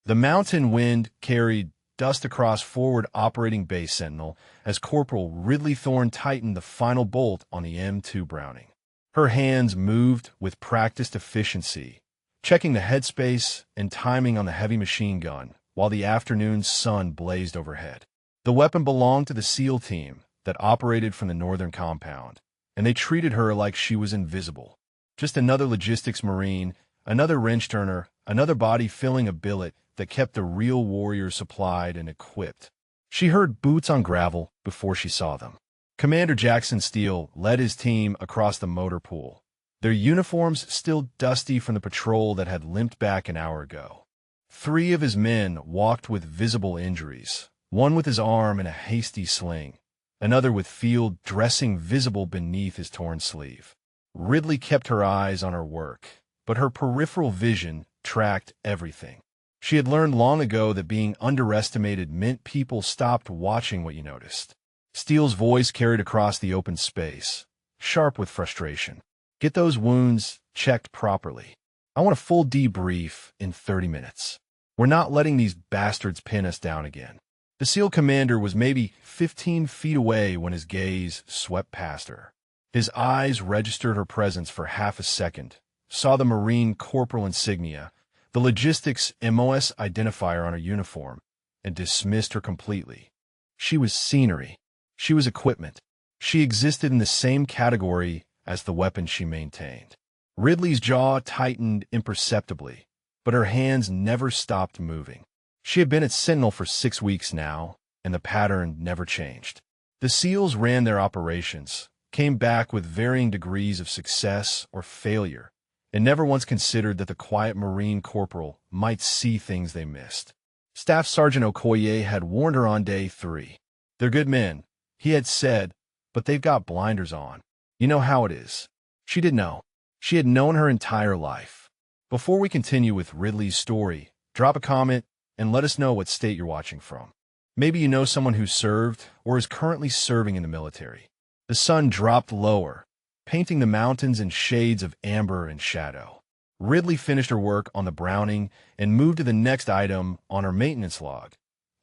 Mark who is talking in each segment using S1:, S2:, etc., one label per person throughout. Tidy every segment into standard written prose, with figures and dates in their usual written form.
S1: The mountain wind carried dust across forward operating base sentinel as Corporal Ridley Thorne tightened the final bolt on the M2 Browning. Her hands moved with practiced efficiency, checking the headspace and timing on the heavy machine gun while the afternoon sun blazed overhead. The weapon belonged to the SEAL team that operated from the northern compound, and they treated her like she was invisible. Just another logistics marine, another wrench turner, another body filling a billet that kept the real warriors supplied and equipped. She heard boots on gravel before she saw them. Commander Jackson Steele led his team across the motor pool, their uniforms still dusty from the patrol that had limped back an hour ago. 3 of his men walked with visible injuries, one with his arm in a hasty sling, another with field dressing visible beneath his torn sleeve. Ridley kept her eyes on her work, but her peripheral vision tracked everything. She had learned long ago that being underestimated meant people stopped watching what you noticed. Steele's voice carried across the open space, sharp with frustration. Get those wounds checked properly. I want a full debrief in 30 minutes. We're not letting these bastards pin us down again. The SEAL commander was maybe 15 feet away when his gaze swept past her. His eyes registered her presence for half a second, saw the Marine corporal insignia, the logistics MOS identifier on her uniform, and dismissed her completely. She was scenery. She was equipment. She existed in the same category as the weapon she maintained. Ridley's jaw tightened imperceptibly, but her hands never stopped moving. She had been at Sentinel for 6 weeks now, and the pattern never changed. The SEALs ran their operations, came back with varying degrees of success or failure, and never once considered that the quiet Marine corporal might see things they missed. Staff Sergeant Okoye had warned her on day 3. They're good men, he had said, but they've got blinders on. You know how it is. She didn't know. She had known her entire life. Before we continue with Ridley's story, drop a comment and let us know what state you're watching from. Maybe you know someone who served or is currently serving in the military. The sun dropped lower, painting the mountains in shades of amber and shadow. Ridley finished her work on the Browning and moved to the next item on her maintenance log,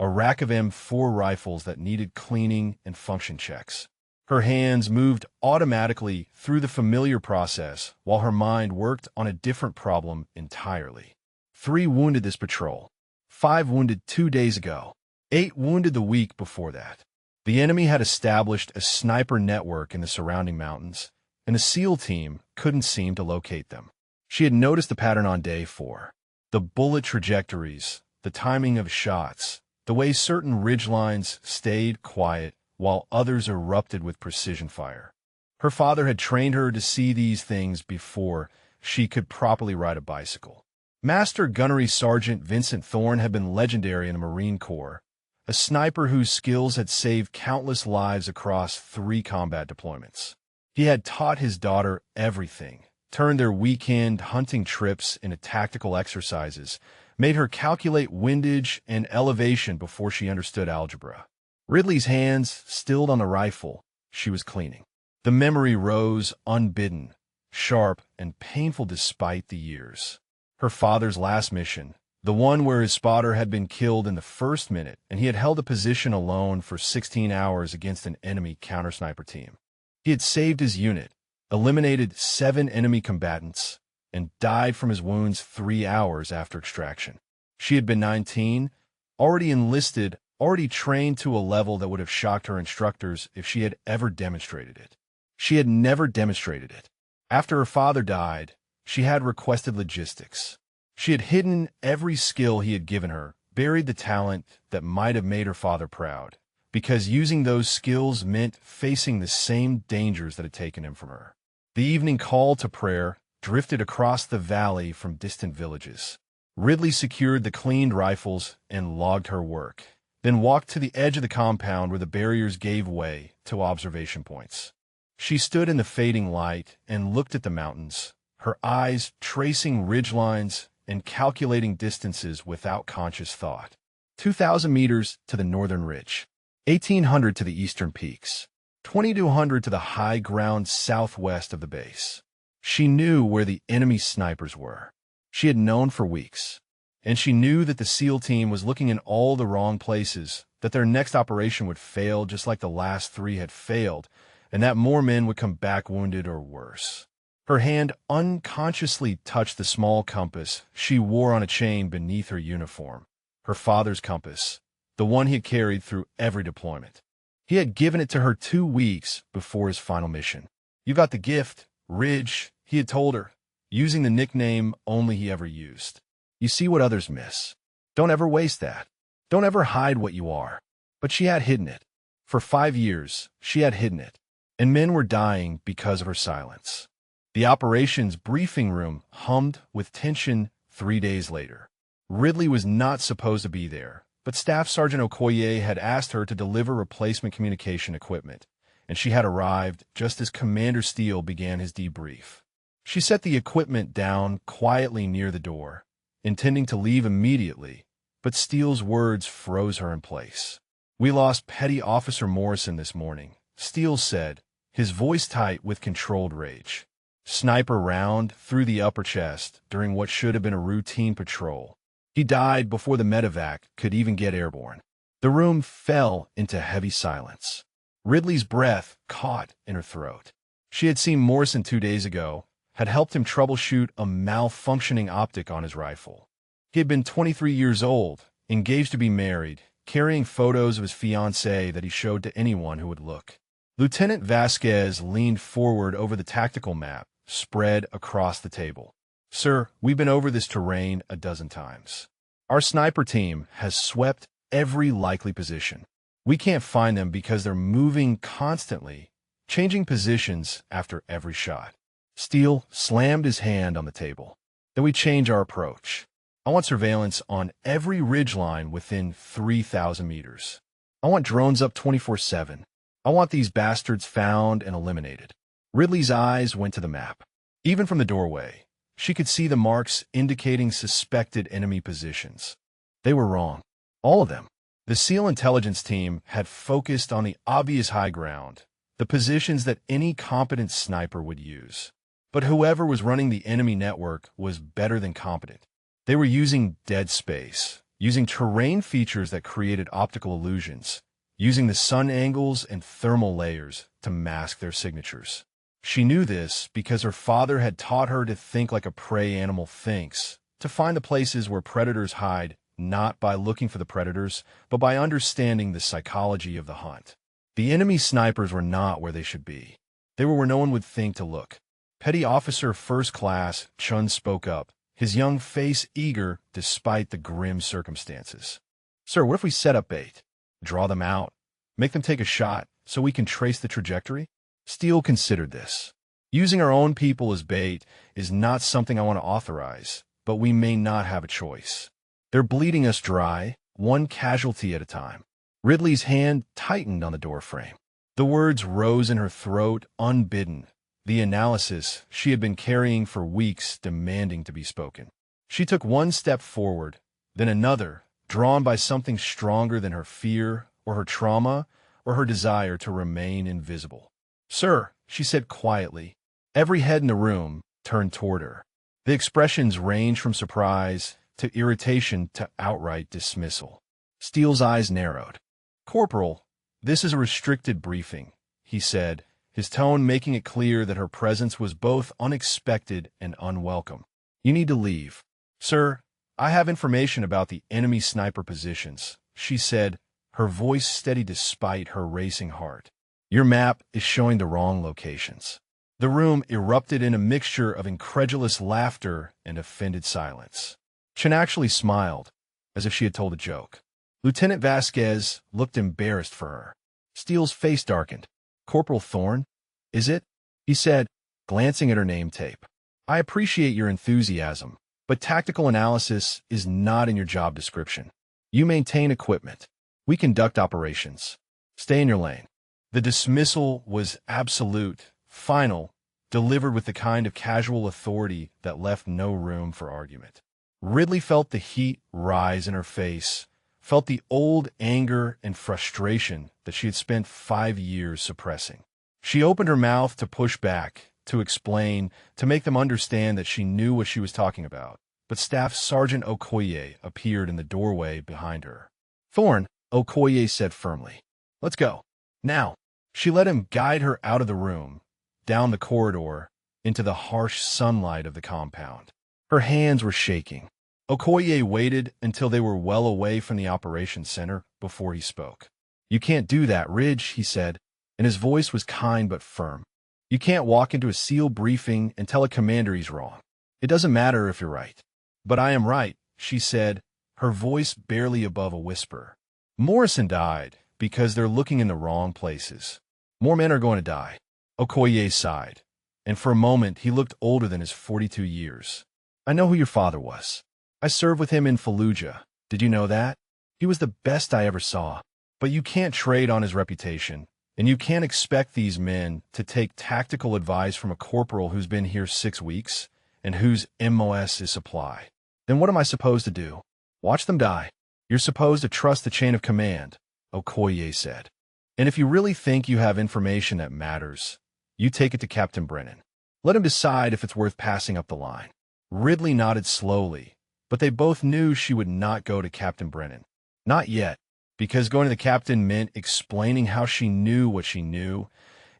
S1: a rack of M4 rifles that needed cleaning and function checks. Her hands moved automatically through the familiar process while her mind worked on a different problem entirely. 3 wounded this patrol. 5 wounded 2 days ago. 8 wounded the week before that. The enemy had established a sniper network in the surrounding mountains, and the SEAL team couldn't seem to locate them. She had noticed the pattern on day 4. The bullet trajectories, the timing of shots, the way certain ridgelines stayed quiet while others erupted with precision fire. Her father had trained her to see these things before she could properly ride a bicycle. Master Gunnery Sergeant Vincent Thorne had been legendary in the Marine Corps, a sniper whose skills had saved countless lives across 3 combat deployments. He had taught his daughter everything, turned their weekend hunting trips into tactical exercises, made her calculate windage and elevation before she understood algebra. Ridley's hands stilled on the rifle she was cleaning. The memory rose unbidden, sharp and painful despite the years. Her father's last mission, the one where his spotter had been killed in the first minute and he had held a position alone for 16 hours against an enemy counter-sniper team. He had saved his unit, eliminated 7 enemy combatants, and died from his wounds 3 hours after extraction. She had been 19, already enlisted, already trained to a level that would have shocked her instructors if she had ever demonstrated it. She had never demonstrated it. After her father died, she had requested logistics. She had hidden every skill he had given her, buried the talent that might have made her father proud, because using those skills meant facing the same dangers that had taken him from her. The evening call to prayer drifted across the valley from distant villages. Ridley secured the cleaned rifles and logged her work, then walked to the edge of the compound where the barriers gave way to observation points. She stood in the fading light and looked at the mountains, her eyes tracing ridgelines and calculating distances without conscious thought. 2,000 meters to the northern ridge, 1,800 to the eastern peaks, 2,200 to the high ground southwest of the base. She knew where the enemy snipers were. She had known for weeks. And she knew that the SEAL team was looking in all the wrong places, that their next operation would fail just like the last 3 had failed, and that more men would come back wounded or worse. Her hand unconsciously touched the small compass she wore on a chain beneath her uniform. Her father's compass, the one he had carried through every deployment. He had given it to her 2 weeks before his final mission. "You got the gift, Ridge," he had told her, using the nickname only he ever used. "You see what others miss. Don't ever waste that. Don't ever hide what you are." But she had hidden it. For 5 years, she had hidden it, and men were dying because of her silence. The operations briefing room hummed with tension 3 days later. Ridley was not supposed to be there, but Staff Sergeant Okoye had asked her to deliver replacement communication equipment, and she had arrived just as Commander Steele began his debrief. She set the equipment down quietly near the door, intending to leave immediately, but Steele's words froze her in place. "We lost Petty Officer Morrison this morning," Steele said, his voice tight with controlled rage. "Sniper round through the upper chest during what should have been a routine patrol. He died before the medevac could even get airborne." The room fell into heavy silence. Ridley's breath caught in her throat. She had seen Morrison 2 days ago, had helped him troubleshoot a malfunctioning optic on his rifle. He had been 23 years old, engaged to be married, carrying photos of his fiancée that he showed to anyone who would look. Lieutenant Vasquez leaned forward over the tactical map, spread across the table. "Sir, we've been over this terrain a dozen times. Our sniper team has swept every likely position. We can't find them because they're moving constantly, changing positions after every shot." Steele slammed his hand on the table. "Then we change our approach. I want surveillance on every ridgeline within 3,000 meters. I want drones up 24/7. I want these bastards found and eliminated." Ridley's eyes went to the map. Even from the doorway, she could see the marks indicating suspected enemy positions. They were wrong. All of them. The SEAL intelligence team had focused on the obvious high ground, the positions that any competent sniper would use. But whoever was running the enemy network was better than competent. They were using dead space, using terrain features that created optical illusions, using the sun angles and thermal layers to mask their signatures. She knew this because her father had taught her to think like a prey animal thinks, to find the places where predators hide, not by looking for the predators, but by understanding the psychology of the hunt. The enemy snipers were not where they should be. They were where no one would think to look. Petty Officer First Class Chun spoke up, his young face eager despite the grim circumstances. "Sir, what if we set up bait? Draw them out, make them take a shot so we can trace the trajectory?" Steele considered this. "Using our own people as bait is not something I want to authorize, but we may not have a choice. They're bleeding us dry, one casualty at a time." Ridley's hand tightened on the doorframe. The words rose in her throat unbidden, the analysis she had been carrying for weeks demanding to be spoken. She took one step forward, then another, drawn by something stronger than her fear or her trauma or her desire to remain invisible. "Sir," she said quietly. Every head in the room turned toward her. The expressions ranged from surprise to irritation to outright dismissal. Steele's eyes narrowed. "Corporal, this is a restricted briefing," he said, his tone making it clear that her presence was both unexpected and unwelcome. "You need to leave." "Sir, I have information about the enemy sniper positions," she said, her voice steady despite her racing heart. "Your map is showing the wrong locations." The room erupted in a mixture of incredulous laughter and offended silence. Chen actually smiled, as if she had told a joke. Lieutenant Vasquez looked embarrassed for her. Steele's face darkened. "Corporal Thorne, is it?" he said, glancing at her name tape. "I appreciate your enthusiasm, but tactical analysis is not in your job description. You maintain equipment. We conduct operations. Stay in your lane." The dismissal was absolute, final, delivered with the kind of casual authority that left no room for argument. Ridley felt the heat rise in her face, felt the old anger and frustration that she had spent 5 years suppressing. She opened her mouth to push back, to explain, to make them understand that she knew what she was talking about, but Staff Sergeant Okoye appeared in the doorway behind her. "Thorne," Okoye said firmly. "Let's go. Now." She let him guide her out of the room, down the corridor, into the harsh sunlight of the compound. Her hands were shaking. Okoye waited until they were well away from the operations center before he spoke. "You can't do that, Ridge," he said, and his voice was kind but firm. "You can't walk into a SEAL briefing and tell a commander he's wrong. It doesn't matter if you're right." "But I am right," she said, her voice barely above a whisper. "Morrison died because they're looking in the wrong places. More men are going to die." Okoye sighed, and for a moment he looked older than his 42 years. "I know who your father was. I served with him in Fallujah. Did you know that? He was the best I ever saw. But you can't trade on his reputation, and you can't expect these men to take tactical advice from a corporal who's been here 6 weeks and whose MOS is supply. Then what am I supposed to do? Watch them die? You're supposed to trust the chain of command," Okoye said. "And if you really think you have information that matters, you take it to Captain Brennan. Let him decide if it's worth passing up the line." Ridley nodded slowly, but they both knew she would not go to Captain Brennan. Not yet, because going to the captain meant explaining how she knew what she knew,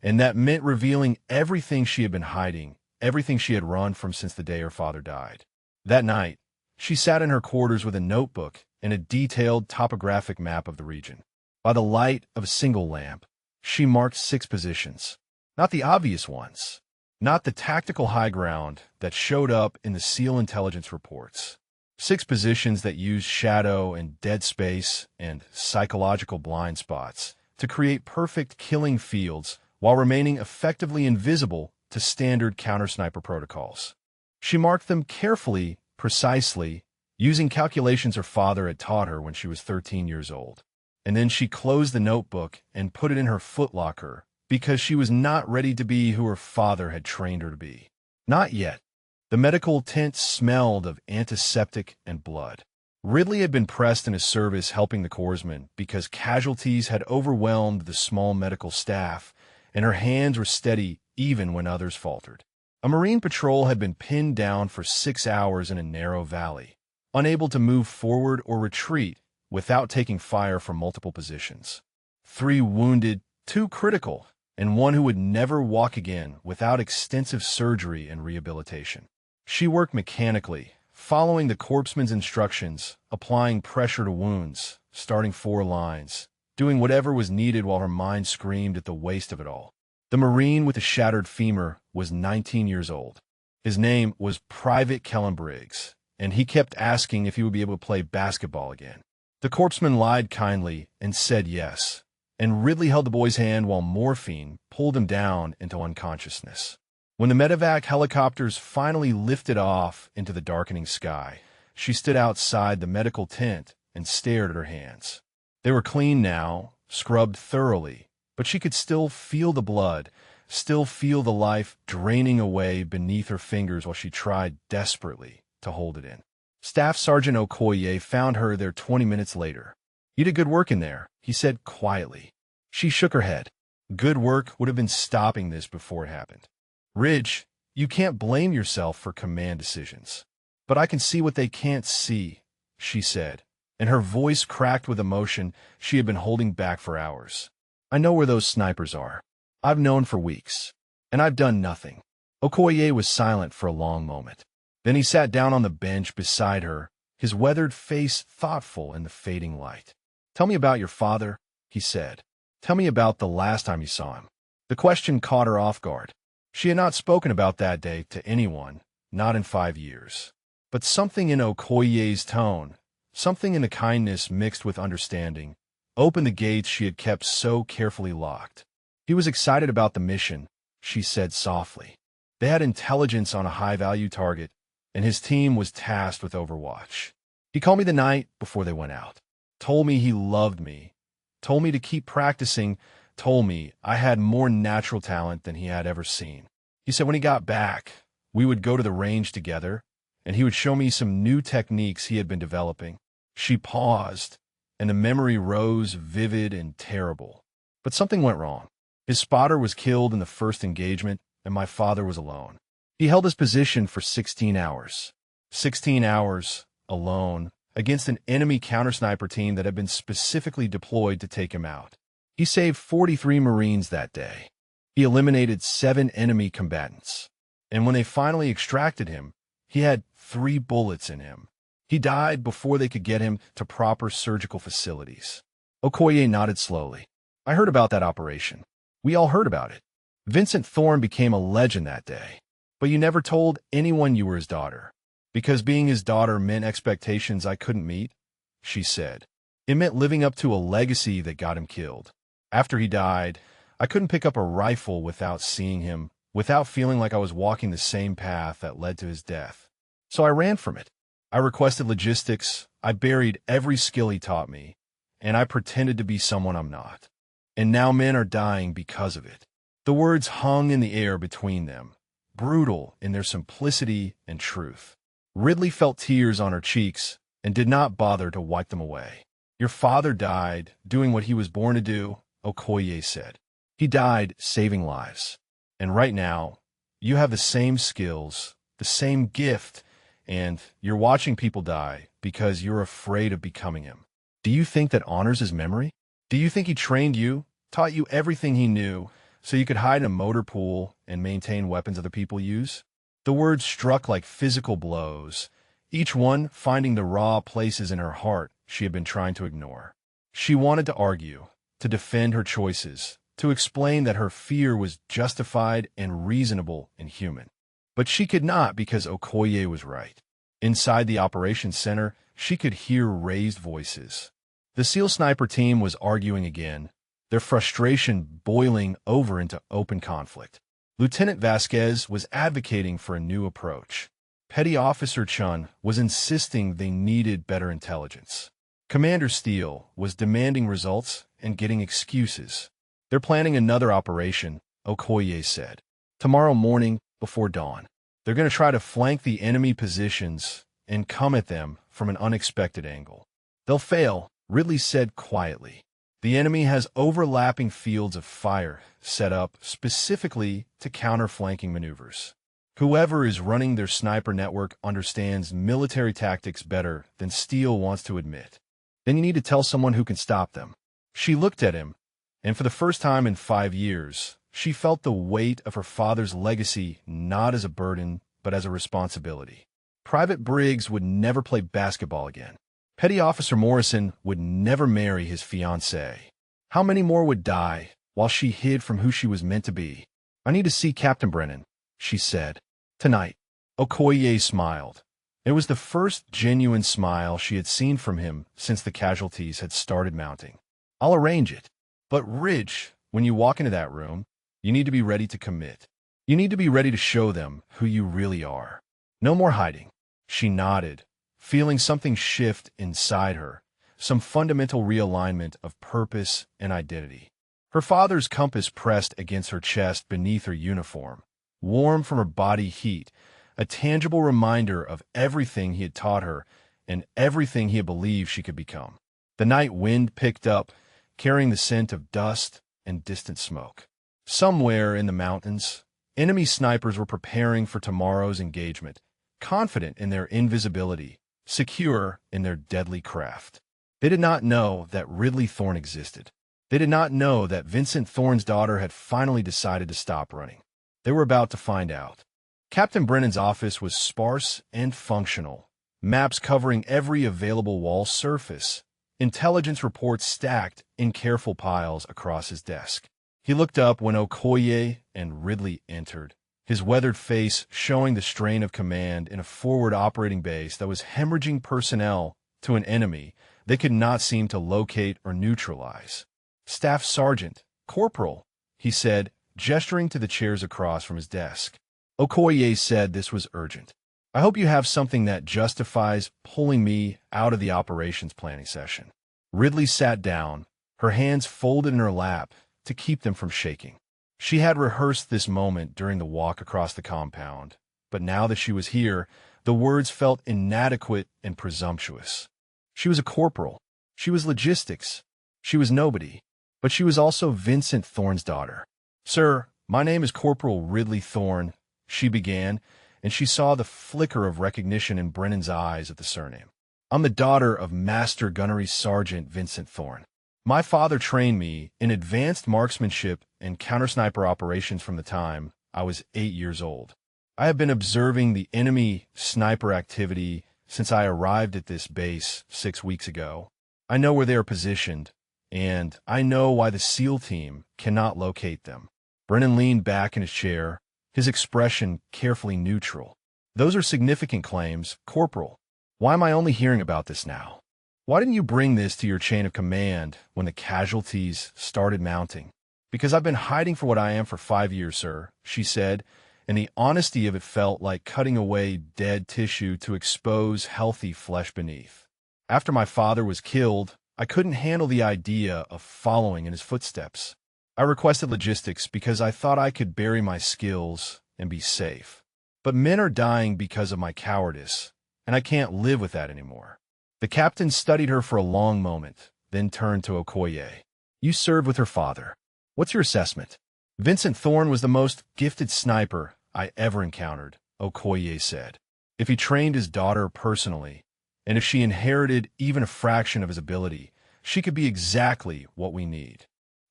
S1: and that meant revealing everything she had been hiding, everything she had run from since the day her father died. That night, she sat in her quarters with a notebook and a detailed topographic map of the region. By the light of a single lamp, she marked 6 positions. Not the obvious ones, not the tactical high ground that showed up in the SEAL intelligence reports. 6 positions that used shadow and dead space and psychological blind spots to create perfect killing fields while remaining effectively invisible to standard counter-sniper protocols. She marked them carefully, precisely, using calculations her father had taught her when she was 13 years old. And then she closed the notebook and put it in her footlocker because she was not ready to be who her father had trained her to be. Not yet. The medical tent smelled of antiseptic and blood. Ridley had been pressed in his service helping the corpsmen because casualties had overwhelmed the small medical staff, and her hands were steady even when others faltered. A Marine patrol had been pinned down for 6 hours in a narrow valley, unable to move forward or retreat without taking fire from multiple positions. 3 wounded, 2 critical, and 1 who would never walk again without extensive surgery and rehabilitation. She worked mechanically, following the corpsman's instructions, applying pressure to wounds, starting 4 lines, doing whatever was needed while her mind screamed at the waste of it all. The Marine with the shattered femur was 19 years old. His name was Private Kellen Briggs, and he kept asking if he would be able to play basketball again. The corpsman lied kindly and said yes, and Ridley held the boy's hand while morphine pulled him down into unconsciousness. When the medevac helicopters finally lifted off into the darkening sky, she stood outside the medical tent and stared at her hands. They were clean now, scrubbed thoroughly, but she could still feel the blood, still feel the life draining away beneath her fingers while she tried desperately to hold it in. Staff Sergeant Okoye found her there 20 minutes later. "You did good work in there," he said quietly. She shook her head. Good work would have been stopping this before it happened. "Ridge, you can't blame yourself for command decisions. But I can see what they can't see," she said, and her voice cracked with emotion she had been holding back for hours. "I know where those snipers are. I've known for weeks, and I've done nothing." Okoye was silent for a long moment. Then he sat down on the bench beside her, his weathered face thoughtful in the fading light. "Tell me about your father," he said. "Tell me about the last time you saw him." The question caught her off guard. She had not spoken about that day to anyone, not in 5 years. But something in Okoye's tone, something in the kindness mixed with understanding, opened the gates she had kept so carefully locked. "He was excited about the mission," she said softly. "They had intelligence on a high-value target, and his team was tasked with Overwatch. He called me the night before they went out, told me he loved me, told me to keep practicing, told me I had more natural talent than he had ever seen. He said when he got back, we would go to the range together, and he would show me some new techniques he had been developing." She paused, and the memory rose vivid and terrible. But something went wrong. His spotter was killed in the first engagement, and my father was alone. He held his position for 16 hours. 16 hours alone against an enemy counter-sniper team that had been specifically deployed to take him out. He saved 43 Marines that day. He eliminated 7 enemy combatants. And when they finally extracted him, he had 3 bullets in him. He died before they could get him to proper surgical facilities. Okoye nodded slowly. I heard about that operation. We all heard about it. Vincent Thorne became a legend that day. But you never told anyone you were his daughter. Because being his daughter meant expectations I couldn't meet, she said. It meant living up to a legacy that got him killed. After he died, I couldn't pick up a rifle without seeing him, without feeling like I was walking the same path that led to his death. So I ran from it. I requested logistics, I buried every skill he taught me, and I pretended to be someone I'm not. And now men are dying because of it. The words hung in the air between them, brutal in their simplicity and truth. Ridley felt tears on her cheeks and did not bother to wipe them away. Your father died doing what he was born to do, Okoye said. He died saving lives. And right now, you have the same skills, the same gift, and you're watching people die because you're afraid of becoming him. Do you think that honors his memory? Do you think he trained you, taught you everything he knew, so you could hide in a motor pool and maintain weapons other people use? The words struck like physical blows, each one finding the raw places in her heart she had been trying to ignore. She wanted to argue, to defend her choices, to explain that her fear was justified and reasonable and human. But she could not because Okoye was right. Inside the operations center, she could hear raised voices. The SEAL sniper team was arguing again, their frustration boiling over into open conflict. Lieutenant Vasquez was advocating for a new approach. Petty Officer Chun was insisting they needed better intelligence. Commander Steele was demanding results and getting excuses. They're planning another operation, Okoye said. Tomorrow morning, before dawn. They're going to try to flank the enemy positions and come at them from an unexpected angle. They'll fail, Ridley said quietly. The enemy has overlapping fields of fire set up specifically to counter flanking maneuvers. Whoever is running their sniper network understands military tactics better than Steele wants to admit. Then you need to tell someone who can stop them. She looked at him, and for the first time in 5 years, she felt the weight of her father's legacy not as a burden, but as a responsibility. Private Briggs would never play basketball again. Petty Officer Morrison would never marry his fiancée. How many more would die while she hid from who she was meant to be? I need to see Captain Brennan, she said. Tonight. Okoye smiled. It was the first genuine smile she had seen from him since the casualties had started mounting. I'll arrange it. But Ridge, when you walk into that room, you need to be ready to commit. You need to be ready to show them who you really are. No more hiding. She nodded, feeling something shift inside her, some fundamental realignment of purpose and identity. Her father's compass pressed against her chest beneath her uniform, warm from her body heat, a tangible reminder of everything he had taught her and everything he had believed she could become. The night wind picked up, carrying the scent of dust and distant smoke. Somewhere in the mountains, enemy snipers were preparing for tomorrow's engagement, confident in their invisibility, secure in their deadly craft. They did not know that Ridley Thorne existed. They did not know that Vincent Thorne's daughter had finally decided to stop running. They were about to find out. Captain Brennan's office was sparse and functional, maps covering every available wall surface, intelligence reports stacked in careful piles across his desk. He looked up when Okoye and Ridley entered, his weathered face showing the strain of command in a forward operating base that was hemorrhaging personnel to an enemy they could not seem to locate or neutralize. Staff Sergeant, Corporal, he said, gesturing to the chairs across from his desk. Okoye said this was urgent. I hope you have something that justifies pulling me out of the operations planning session. Ridley sat down, her hands folded in her lap to keep them from shaking. She had rehearsed this moment during the walk across the compound, but now that she was here, the words felt inadequate and presumptuous. She was a corporal. She was logistics. She was nobody. But she was also Vincent Thorne's daughter. Sir, my name is Corporal Ridley Thorne, she began, and she saw the flicker of recognition in Brennan's eyes at the surname. I'm the daughter of Master Gunnery Sergeant Vincent Thorne. My father trained me in advanced marksmanship and counter-sniper operations from the time I was 8 years old. I have been observing the enemy sniper activity since I arrived at this base 6 weeks ago. I know where they are positioned, and I know why the SEAL team cannot locate them. Brennan leaned back in his chair, his expression carefully neutral. Those are significant claims, Corporal. Why am I only hearing about this now? Why didn't you bring this to your chain of command when the casualties started mounting? Because I've been hiding for what I am for 5 years, sir, she said, and the honesty of it felt like cutting away dead tissue to expose healthy flesh beneath. After my father was killed, I couldn't handle the idea of following in his footsteps. I requested logistics because I thought I could bury my skills and be safe. But men are dying because of my cowardice, and I can't live with that anymore. The captain studied her for a long moment, then turned to Okoye. You served with her father. What's your assessment? Vincent Thorne was the most gifted sniper I ever encountered, Okoye said. If he trained his daughter personally, and if she inherited even a fraction of his ability, she could be exactly what we need.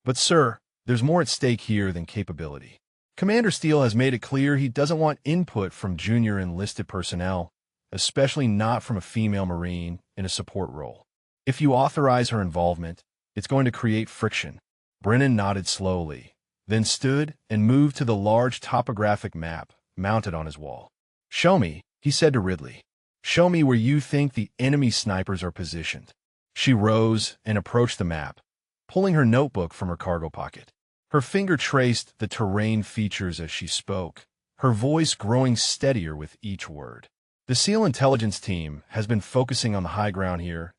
S1: But sir, there's more at stake here than capability. Commander Steele has made it clear he doesn't want input from junior enlisted personnel, especially not from a female Marine in a support role. If you authorize her involvement, it's going to create friction. Brennan nodded slowly, then stood and moved to the large topographic map mounted on his wall. Show me, he said to Ridley. Show me where you think the enemy snipers are positioned. She rose and approached the map, pulling her notebook from her cargo pocket. Her finger traced the terrain features as she spoke, her voice growing steadier with each word. The SEAL intelligence team has been focusing on the high ground here,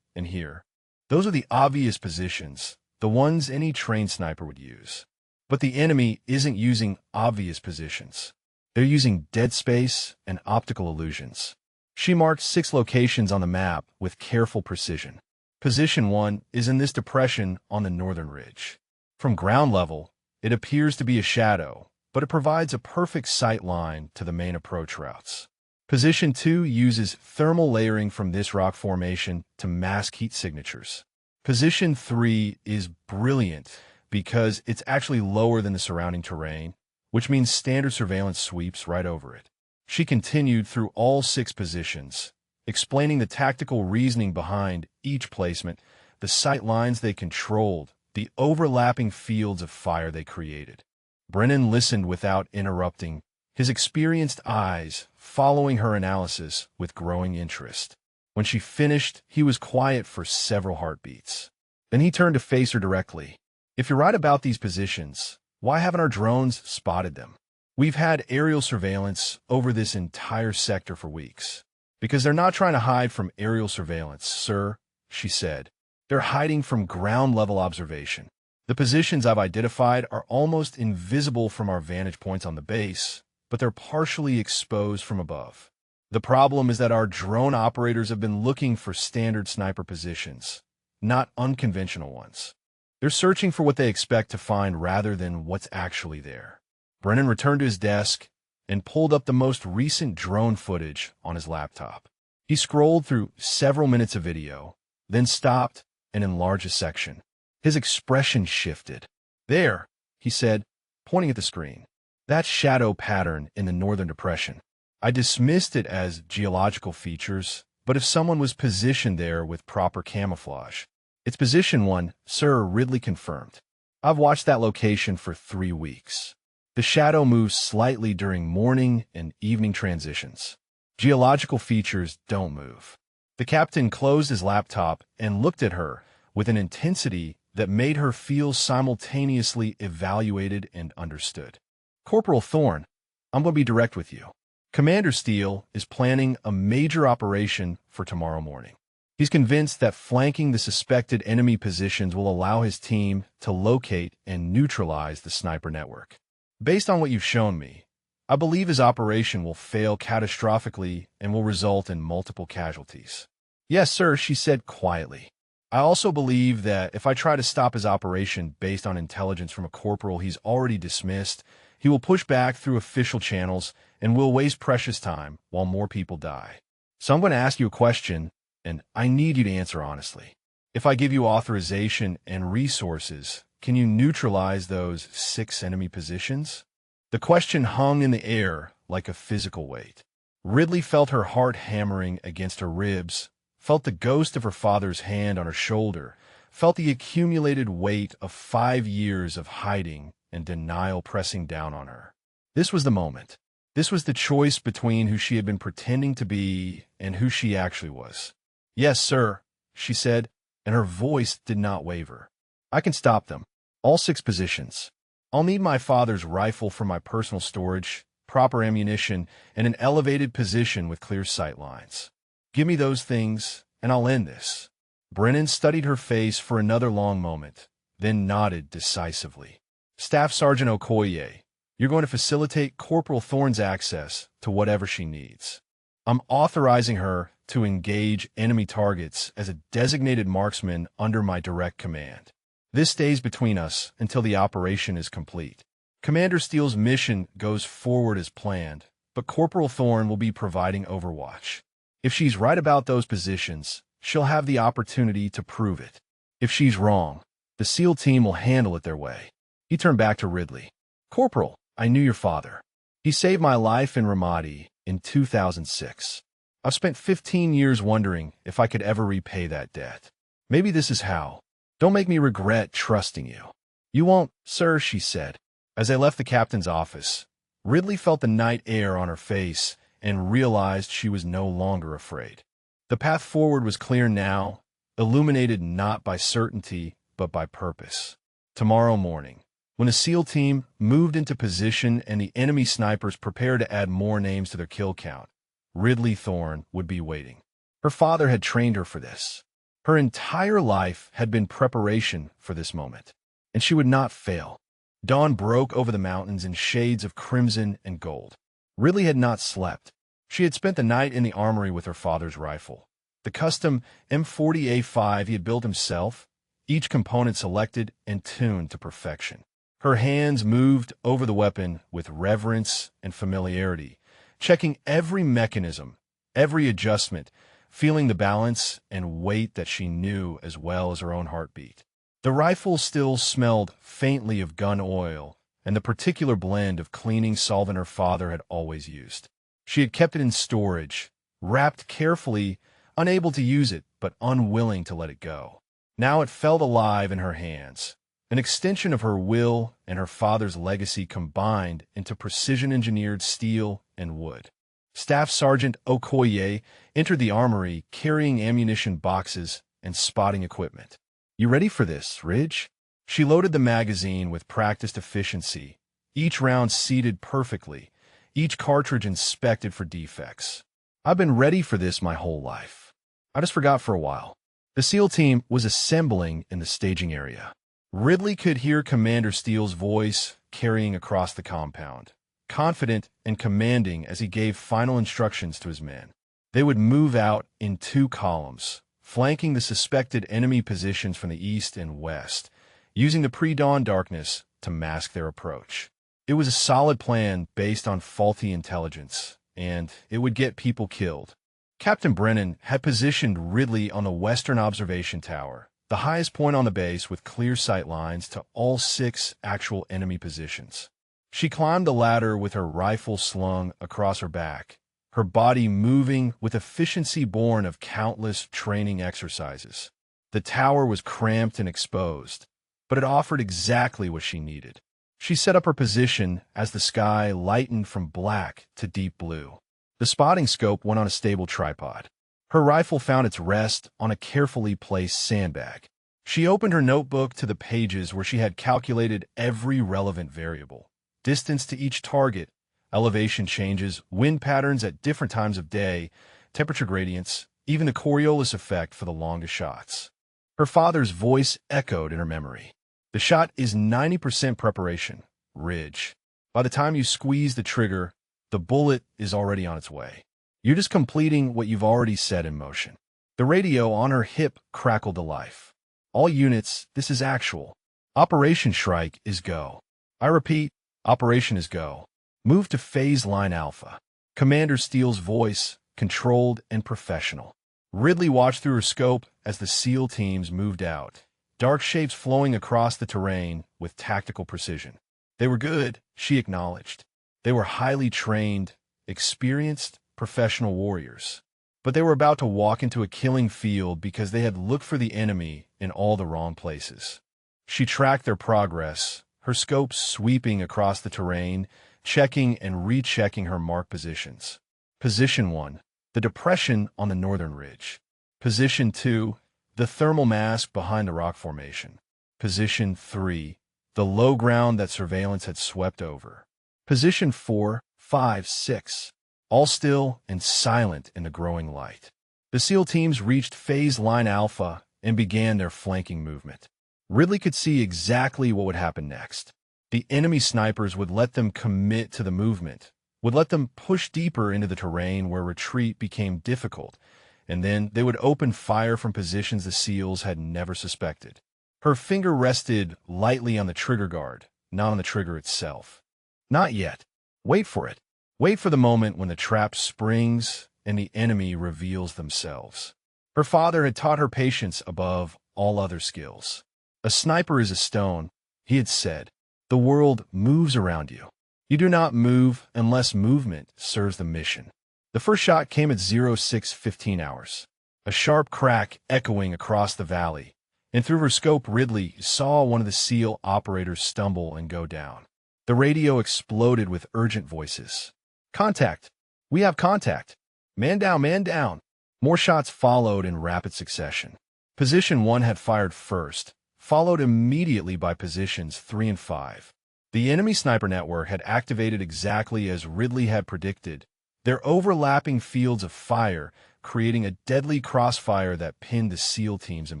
S1: and here. Those are the obvious positions, the ones any trained sniper would use. But the enemy isn't using obvious positions. They're using dead space and optical illusions. She marked 6 locations on the map with careful precision. Position 1 is in this depression on the northern ridge. From ground level, it appears to be a shadow, but it provides a perfect sight line to the main approach routes. Position 2 uses thermal layering from this rock formation to mask heat signatures. Position 3 is brilliant because it's actually lower than the surrounding terrain, which means standard surveillance sweeps right over it. She continued through all 6 positions, explaining the tactical reasoning behind each placement, the sight lines they controlled, the overlapping fields of fire they created. Brennan listened without interrupting, his experienced eyes following her analysis with growing interest. When she finished, he was quiet for several heartbeats. Then he turned to face her directly. If you're right about these positions, why haven't our drones spotted them? We've had aerial surveillance over this entire sector for weeks. Because they're not trying to hide from aerial surveillance, sir, she said. They're hiding from ground-level observation. The positions I've identified are almost invisible from our vantage points on the base, but they're partially exposed from above. The problem is that our drone operators have been looking for standard sniper positions, not unconventional ones. They're searching for what they expect to find rather than what's actually there. Brennan returned to his desk and pulled up the most recent drone footage on his laptop. He scrolled through several minutes of video, then stopped and enlarged a section. His expression shifted. There, he said, pointing at the screen. That shadow pattern in the northern depression. I dismissed it as geological features, but if someone was positioned there with proper camouflage. It's position 1, sir, Ridley confirmed. I've watched that location for 3 weeks. The shadow moves slightly during morning and evening transitions. Geological features don't move. The captain closed his laptop and looked at her with an intensity that made her feel simultaneously evaluated and understood. Corporal Thorne, I'm going to be direct with you. Commander Steele is planning a major operation for tomorrow morning. He's convinced that flanking the suspected enemy positions will allow his team to locate and neutralize the sniper network. Based on what you've shown me, I believe his operation will fail catastrophically and will result in multiple casualties. Yes, sir, she said quietly. I also believe that if I try to stop his operation based on intelligence from a corporal he's already dismissed, he will push back through official channels and we'll waste precious time while more people die. So I'm going to ask you a question, and I need you to answer honestly. If I give you authorization and resources, can you neutralize those 6 enemy positions? The question hung in the air like a physical weight. Ridley felt her heart hammering against her ribs, felt the ghost of her father's hand on her shoulder, felt the accumulated weight of 5 years of hiding and denial pressing down on her. This was the moment. This was the choice between who she had been pretending to be and who she actually was. "Yes, sir," she said, and her voice did not waver. "I can stop them. All 6 positions. I'll need my father's rifle for my personal storage, proper ammunition, and an elevated position with clear sight lines. Give me those things, and I'll end this." Brennan studied her face for another long moment, then nodded decisively. "Staff Sergeant Okoye, you're going to facilitate Corporal Thorne's access to whatever she needs. I'm authorizing her to engage enemy targets as a designated marksman under my direct command. This stays between us until the operation is complete. Commander Steele's mission goes forward as planned, but Corporal Thorne will be providing overwatch. If she's right about those positions, she'll have the opportunity to prove it. If she's wrong, the SEAL team will handle it their way." He turned back to Ridley. "Corporal, I knew your father. He saved my life in Ramadi in 2006. I've spent 15 years wondering if I could ever repay that debt. Maybe this is how. Don't make me regret trusting you." "You won't, sir," she said. As they left the captain's office, Ridley felt the night air on her face and realized she was no longer afraid. The path forward was clear now, illuminated not by certainty, but by purpose. Tomorrow morning, when the SEAL team moved into position and the enemy snipers prepared to add more names to their kill count, Ridley Thorne would be waiting. Her father had trained her for this. Her entire life had been preparation for this moment, and she would not fail. Dawn broke over the mountains in shades of crimson and gold. Ridley had not slept. She had spent the night in the armory with her father's rifle. The custom M40A5 he had built himself, each component selected and tuned to perfection. Her hands moved over the weapon with reverence and familiarity, checking every mechanism, every adjustment, feeling the balance and weight that she knew as well as her own heartbeat. The rifle still smelled faintly of gun oil and the particular blend of cleaning solvent her father had always used. She had kept it in storage, wrapped carefully, unable to use it but unwilling to let it go. Now it felt alive in her hands, an extension of her will and her father's legacy combined into precision-engineered steel and wood. Staff Sergeant Okoye entered the armory carrying ammunition boxes and spotting equipment. "You ready for this, Ridge?" She loaded the magazine with practiced efficiency, each round seated perfectly, each cartridge inspected for defects. "I've been ready for this my whole life. I just forgot for a while." The SEAL team was assembling in the staging area. Ridley could hear Commander Steele's voice carrying across the compound, confident and commanding as he gave final instructions to his men. They would move out in 2 columns, flanking the suspected enemy positions from the east and west, using the pre-dawn darkness to mask their approach. It was a solid plan based on faulty intelligence, and it would get people killed. Captain Brennan had positioned Ridley on the western observation tower, the highest point on the base with clear sight lines to all 6 actual enemy positions. She climbed the ladder with her rifle slung across her back, her body moving with efficiency born of countless training exercises. The tower was cramped and exposed, but it offered exactly what she needed. She set up her position as the sky lightened from black to deep blue. The spotting scope went on a stable tripod. Her rifle found its rest on a carefully placed sandbag. She opened her notebook to the pages where she had calculated every relevant variable: distance to each target, elevation changes, wind patterns at different times of day, temperature gradients, even the Coriolis effect for the longest shots. Her father's voice echoed in her memory. "The shot is 90% preparation, Ridge. By the time you squeeze the trigger, the bullet is already on its way. You're just completing what you've already set in motion." The radio on her hip crackled to life. "All units, this is actual. Operation Shrike is go. I repeat, Operation is go. Move to Phase Line Alpha. Commander Steele's voice, controlled and professional. Ridley watched through her scope as the SEAL teams moved out, dark shapes flowing across the terrain with tactical precision. They were good, she acknowledged. They were highly trained, experienced, professional warriors. But they were about to walk into a killing field because they had looked for the enemy in all the wrong places. She tracked their progress, her scope sweeping across the terrain, checking and rechecking her marked positions. Position 1, the depression on the northern ridge. Position 2, the thermal mask behind the rock formation. Position 3, the low ground that surveillance had swept over. Position 4, 5, 6, all still and silent in the growing light. The SEAL teams reached Phase Line Alpha and began their flanking movement. Ridley could see exactly what would happen next. The enemy snipers would let them commit to the movement, would let them push deeper into the terrain where retreat became difficult, and then they would open fire from positions the SEALs had never suspected. Her finger rested lightly on the trigger guard, not on the trigger itself. Not yet. Wait for it. Wait for the moment when the trap springs and the enemy reveals themselves. Her father had taught her patience above all other skills. A sniper is a stone, he had said. The world moves around you. You do not move unless movement serves the mission. The first shot came at 06:15 hours. A sharp crack echoing across the valley, and through her scope Ridley saw one of the SEAL operators stumble and go down. The radio exploded with urgent voices. Contact! We have contact! Man down, man down! More shots followed in rapid succession. Position 1 had fired first, followed immediately by positions 3 and 5. The enemy sniper network had activated exactly as Ridley had predicted, their overlapping fields of fire creating a deadly crossfire that pinned the SEAL teams in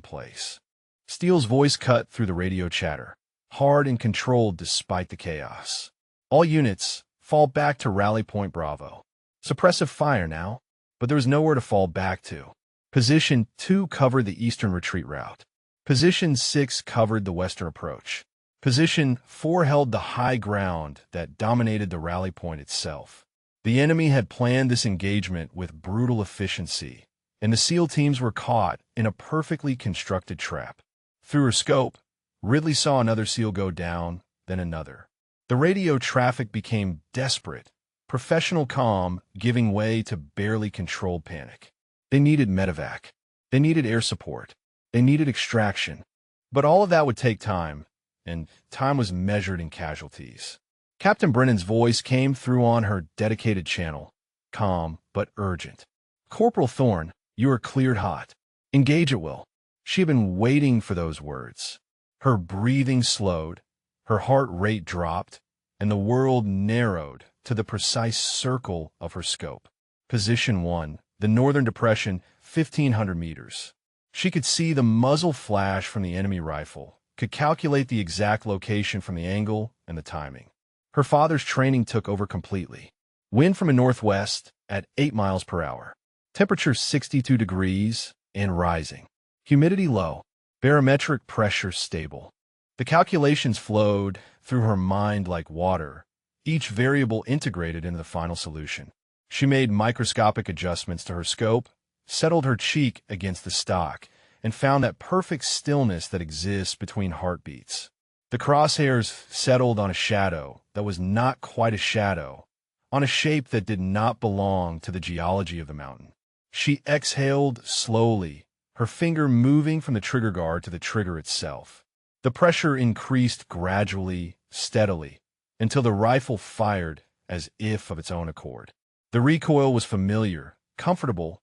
S1: place. Steele's voice cut through the radio chatter, hard and controlled despite the chaos. All units, fall back to Rally Point Bravo. Suppressive fire now, but there was nowhere to fall back to. Position 2 covered the eastern retreat route. Position 6 covered the western approach. Position 4 held the high ground that dominated the rally point itself. The enemy had planned this engagement with brutal efficiency, and the SEAL teams were caught in a perfectly constructed trap. Through her scope, Ridley saw another SEAL go down, then another. The radio traffic became desperate, professional calm giving way to barely controlled panic. They needed medevac. They needed air support. They needed extraction. But all of that would take time, and time was measured in casualties. Captain Brennan's voice came through on her dedicated channel, calm but urgent. Corporal Thorne, you are cleared hot. Engage at will. She had been waiting for those words. Her breathing slowed, her heart rate dropped, and the world narrowed to the precise circle of her scope. Position 1, the northern depression, 1,500 meters. She could see the muzzle flash from the enemy rifle, could calculate the exact location from the angle and the timing. Her father's training took over completely. Wind from a northwest at 8 miles per hour. Temperature 62 degrees and rising. Humidity low. Barometric pressure stable. The calculations flowed through her mind like water, each variable integrated into the final solution. She made microscopic adjustments to her scope, settled her cheek against the stock, and found that perfect stillness that exists between heartbeats. The crosshairs settled on a shadow that was not quite a shadow, on a shape that did not belong to the geology of the mountain. She exhaled slowly, her finger moving from the trigger guard to the trigger itself. The pressure increased gradually, steadily, until the rifle fired as if of its own accord. The recoil was familiar, comfortable,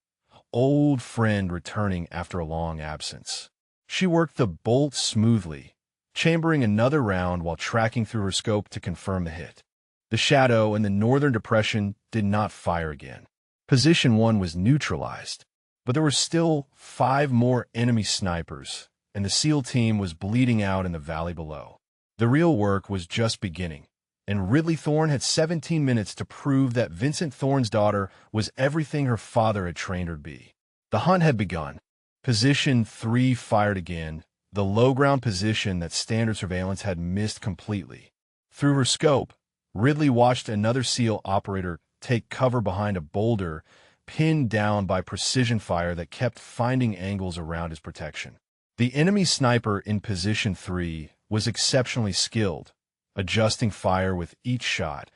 S1: old friend returning after a long absence. She worked the bolt smoothly, chambering another round while tracking through her scope to confirm the hit. The shadow in the northern depression did not fire again. Position 1 was neutralized, but there were still 5 more enemy snipers, and the SEAL team was bleeding out in the valley below. The real work was just beginning, and Ridley Thorne had 17 minutes to prove that Vincent Thorne's daughter was everything her father had trained her to be. The hunt had begun. Position 3 fired again, the low ground position that standard surveillance had missed completely. Through her scope, Ridley watched another SEAL operator take cover behind a boulder, pinned down by precision fire that kept finding angles around his protection. The enemy sniper in position 3 was exceptionally skilled, adjusting fire with each shot,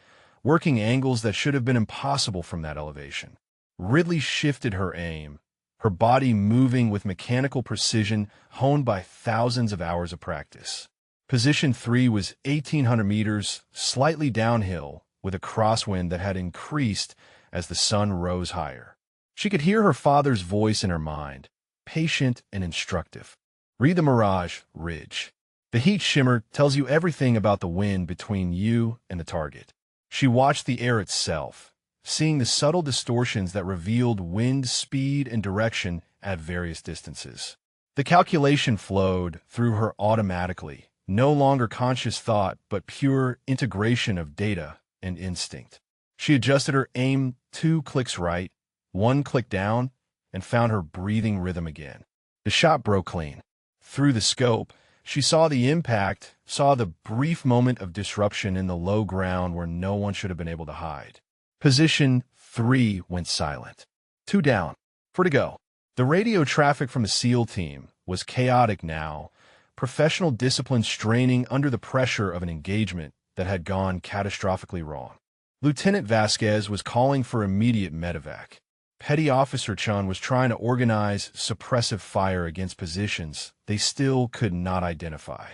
S1: working angles that should have been impossible from that elevation. Ridley shifted her aim, her body moving with mechanical precision honed by thousands of hours of practice. Position 3 was 1,800 meters, slightly downhill, with a crosswind that had increased as the sun rose higher. She could hear her father's voice in her mind, patient and instructive. Read the mirage, Ridge. The heat shimmer tells you everything about the wind between you and the target. She watched the air itself, seeing the subtle distortions that revealed wind speed and direction at various distances. The calculation flowed through her automatically, no longer conscious thought but pure integration of data and instinct. She adjusted her aim 2 clicks right, 1 click down, and found her breathing rhythm again. The shot broke clean. Through the scope, she saw the impact, saw the brief moment of disruption in the low ground where no one should have been able to hide. Position 3 went silent. 2 down. 4 to go. The radio traffic from the SEAL team was chaotic now, professional discipline straining under the pressure of an engagement that had gone catastrophically wrong. Lieutenant Vasquez was calling for immediate medevac. Petty Officer Chun was trying to organize suppressive fire against positions they still could not identify.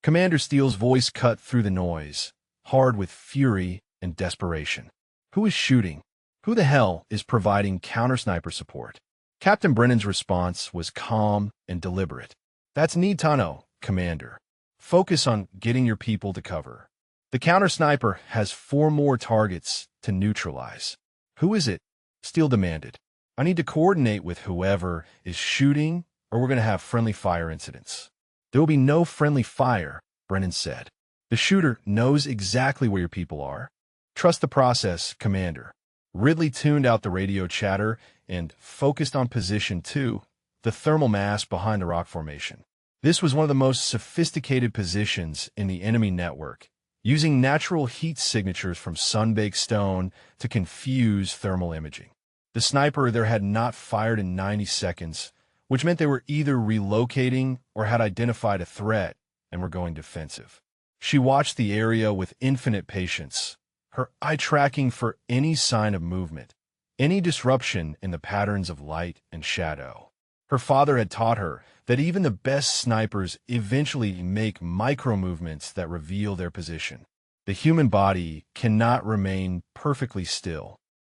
S1: Commander Steele's voice cut through the noise, hard with fury and desperation. Who is shooting? Who the hell is providing counter-sniper support? Captain Brennan's response was calm and deliberate. That's need to know, Commander. Focus on getting your people to cover. The counter-sniper has 4 more targets to neutralize. Who is it? Steele demanded. I need to coordinate with whoever is shooting, or we're going to have friendly fire incidents. There will be no friendly fire, Brennan said. The shooter knows exactly where your people are. Trust the process, Commander. Ridley tuned out the radio chatter and focused on position 2, the thermal mass behind the rock formation. This was one of the most sophisticated positions in the enemy network, using natural heat signatures from sun-baked stone to confuse thermal imaging. The sniper there had not fired in 90 seconds, which meant they were either relocating or had identified a threat and were going defensive. She watched the area with infinite patience, her eye tracking for any sign of movement, any disruption in the patterns of light and shadow. Her father had taught her that even the best snipers eventually make micro-movements that reveal their position. The human body cannot remain perfectly still.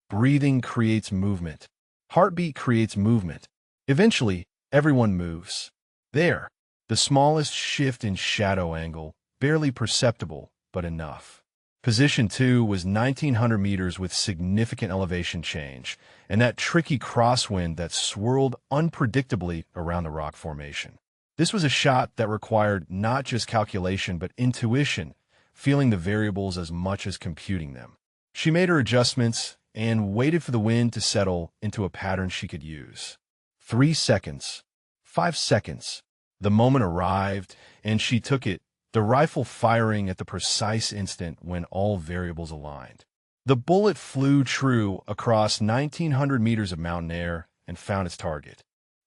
S1: Breathing creates movement. Heartbeat creates movement. Eventually, everyone moves. There, the smallest shift in shadow angle, barely perceptible, but enough. Position 2 was 1,900 meters with significant elevation change, and that tricky crosswind that swirled unpredictably around the rock formation. This was a shot that required not just calculation but intuition, feeling the variables as much as computing them. She made her adjustments and waited for the wind to settle into a pattern she could use. 3 seconds. 5 seconds. The moment arrived, and she took it, the rifle firing at the precise instant when all variables aligned. The bullet flew true across 1,900 meters of mountain air and found its target.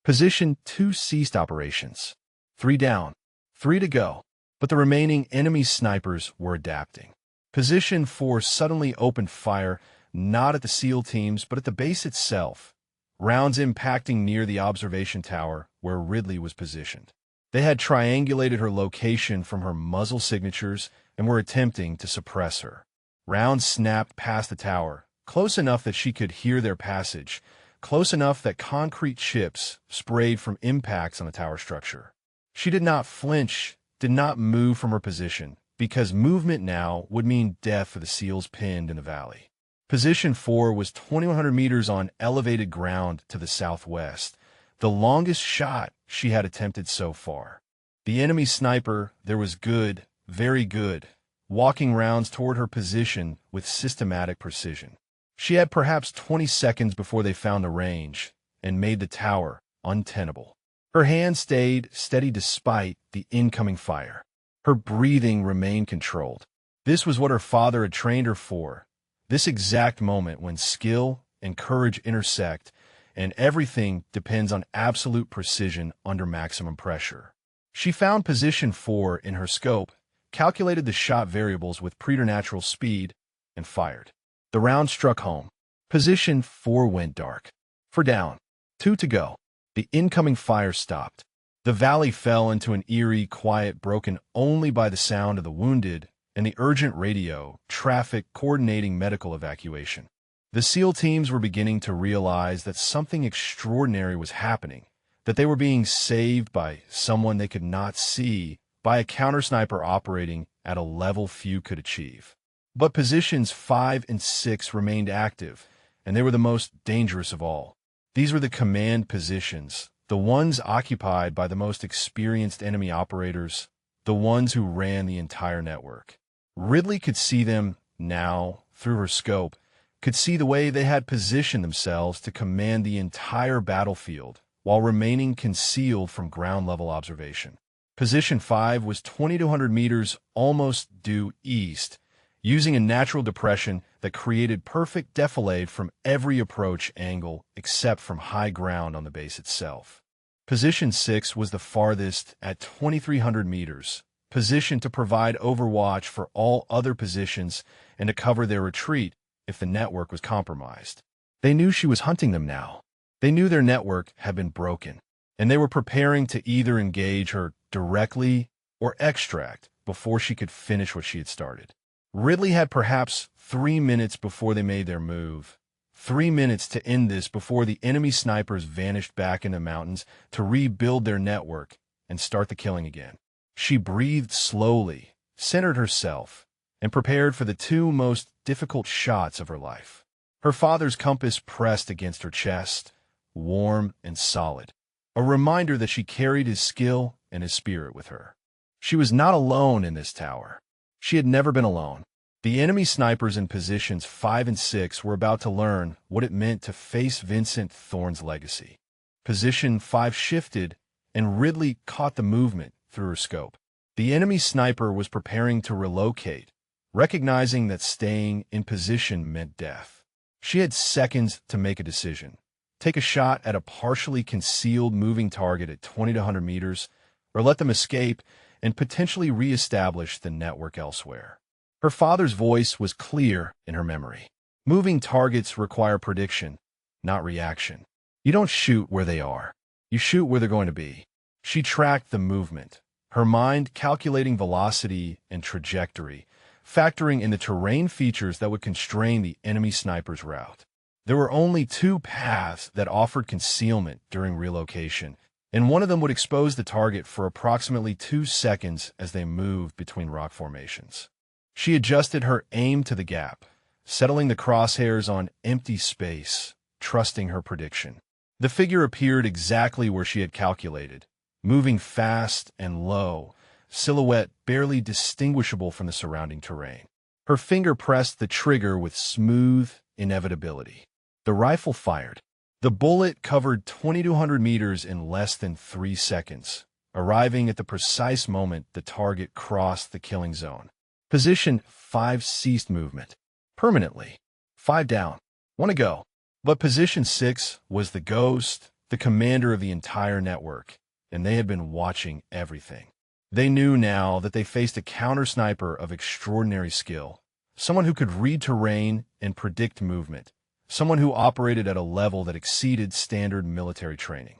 S1: Position 2 ceased operations. 3 down, 3 to go, but the remaining enemy snipers were adapting. Position 4 suddenly opened fire, not at the SEAL teams, but at the base itself, rounds impacting near the observation tower where Ridley was positioned. They had triangulated her location from her muzzle signatures and were attempting to suppress her. Rounds snapped past the tower, close enough that she could hear their passage, close enough that concrete chips sprayed from impacts on the tower structure. She did not flinch, did not move from her position, because movement now would mean death for the SEALs pinned in the valley. Position 4 was 2,100 meters on elevated ground to the southwest, the longest shot she had attempted so far. The enemy sniper there was good, very good, walking rounds toward her position with systematic precision. She had perhaps 20 seconds before they found the range and made the tower untenable. Her hand stayed steady despite the incoming fire. Her breathing remained controlled. This was what her father had trained her for, this exact moment when skill and courage intersect and everything depends on absolute precision under maximum pressure. She found position 4 in her scope, calculated the shot variables with preternatural speed, and fired. The round struck home. Position 4 went dark. 4 down. 2 to go. The incoming fire stopped. The valley fell into an eerie quiet broken only by the sound of the wounded and the urgent radio traffic coordinating medical evacuation. The SEAL teams were beginning to realize that something extraordinary was happening, that they were being saved by someone they could not see, by a counter-sniper operating at a level few could achieve. But positions 5 and 6 remained active, and they were the most dangerous of all. These were the command positions, the ones occupied by the most experienced enemy operators, the ones who ran the entire network. Ridley could see them now, through her scope, could see the way they had positioned themselves to command the entire battlefield while remaining concealed from ground-level observation. Position 5 was 2,200 meters almost due east, using a natural depression that created perfect defilade from every approach angle except from high ground on the base itself. Position 6 was the farthest at 2,300 meters, positioned to provide overwatch for all other positions and to cover their retreat if the network was compromised. They knew she was hunting them now. They knew their network had been broken, and they were preparing to either engage her directly or extract before she could finish what she had started. Ridley had perhaps 3 minutes before they made their move. 3 minutes to end this before the enemy snipers vanished back in the mountains to rebuild their network and start the killing again. She breathed slowly, centered herself, and prepared for the 2 most difficult shots of her life. Her father's compass pressed against her chest, warm and solid, a reminder that she carried his skill and his spirit with her. She was not alone in this tower. She had never been alone. The enemy snipers in positions 5 and 6 were about to learn what it meant to face Vincent Thorne's legacy. Position 5 shifted, and Ridley caught the movement through her scope. The enemy sniper was preparing to relocate, recognizing that staying in position meant death. She had seconds to make a decision. Take a shot at a partially concealed moving target at 2,200 meters, or let them escape and potentially re-establish the network elsewhere. Her father's voice was clear in her memory. Moving targets require prediction, not reaction. You don't shoot where they are. You shoot where they're going to be. She tracked the movement, her mind calculating velocity and trajectory, factoring in the terrain features that would constrain the enemy sniper's route. There were only 2 paths that offered concealment during relocation, and one of them would expose the target for approximately 2 seconds as they moved between rock formations. She adjusted her aim to the gap, settling the crosshairs on empty space, trusting her prediction. The figure appeared exactly where she had calculated, moving fast and low, silhouette barely distinguishable from the surrounding terrain. Her finger pressed the trigger with smooth inevitability. The rifle fired. The bullet covered 2,200 meters in less than 3 seconds, arriving at the precise moment the target crossed the killing zone. Position 5 ceased movement. Permanently. 5 down. 1 to go. But position 6 was the ghost, the commander of the entire network, and they had been watching everything. They knew now that they faced a counter-sniper of extraordinary skill, someone who could read terrain and predict movement, someone who operated at a level that exceeded standard military training.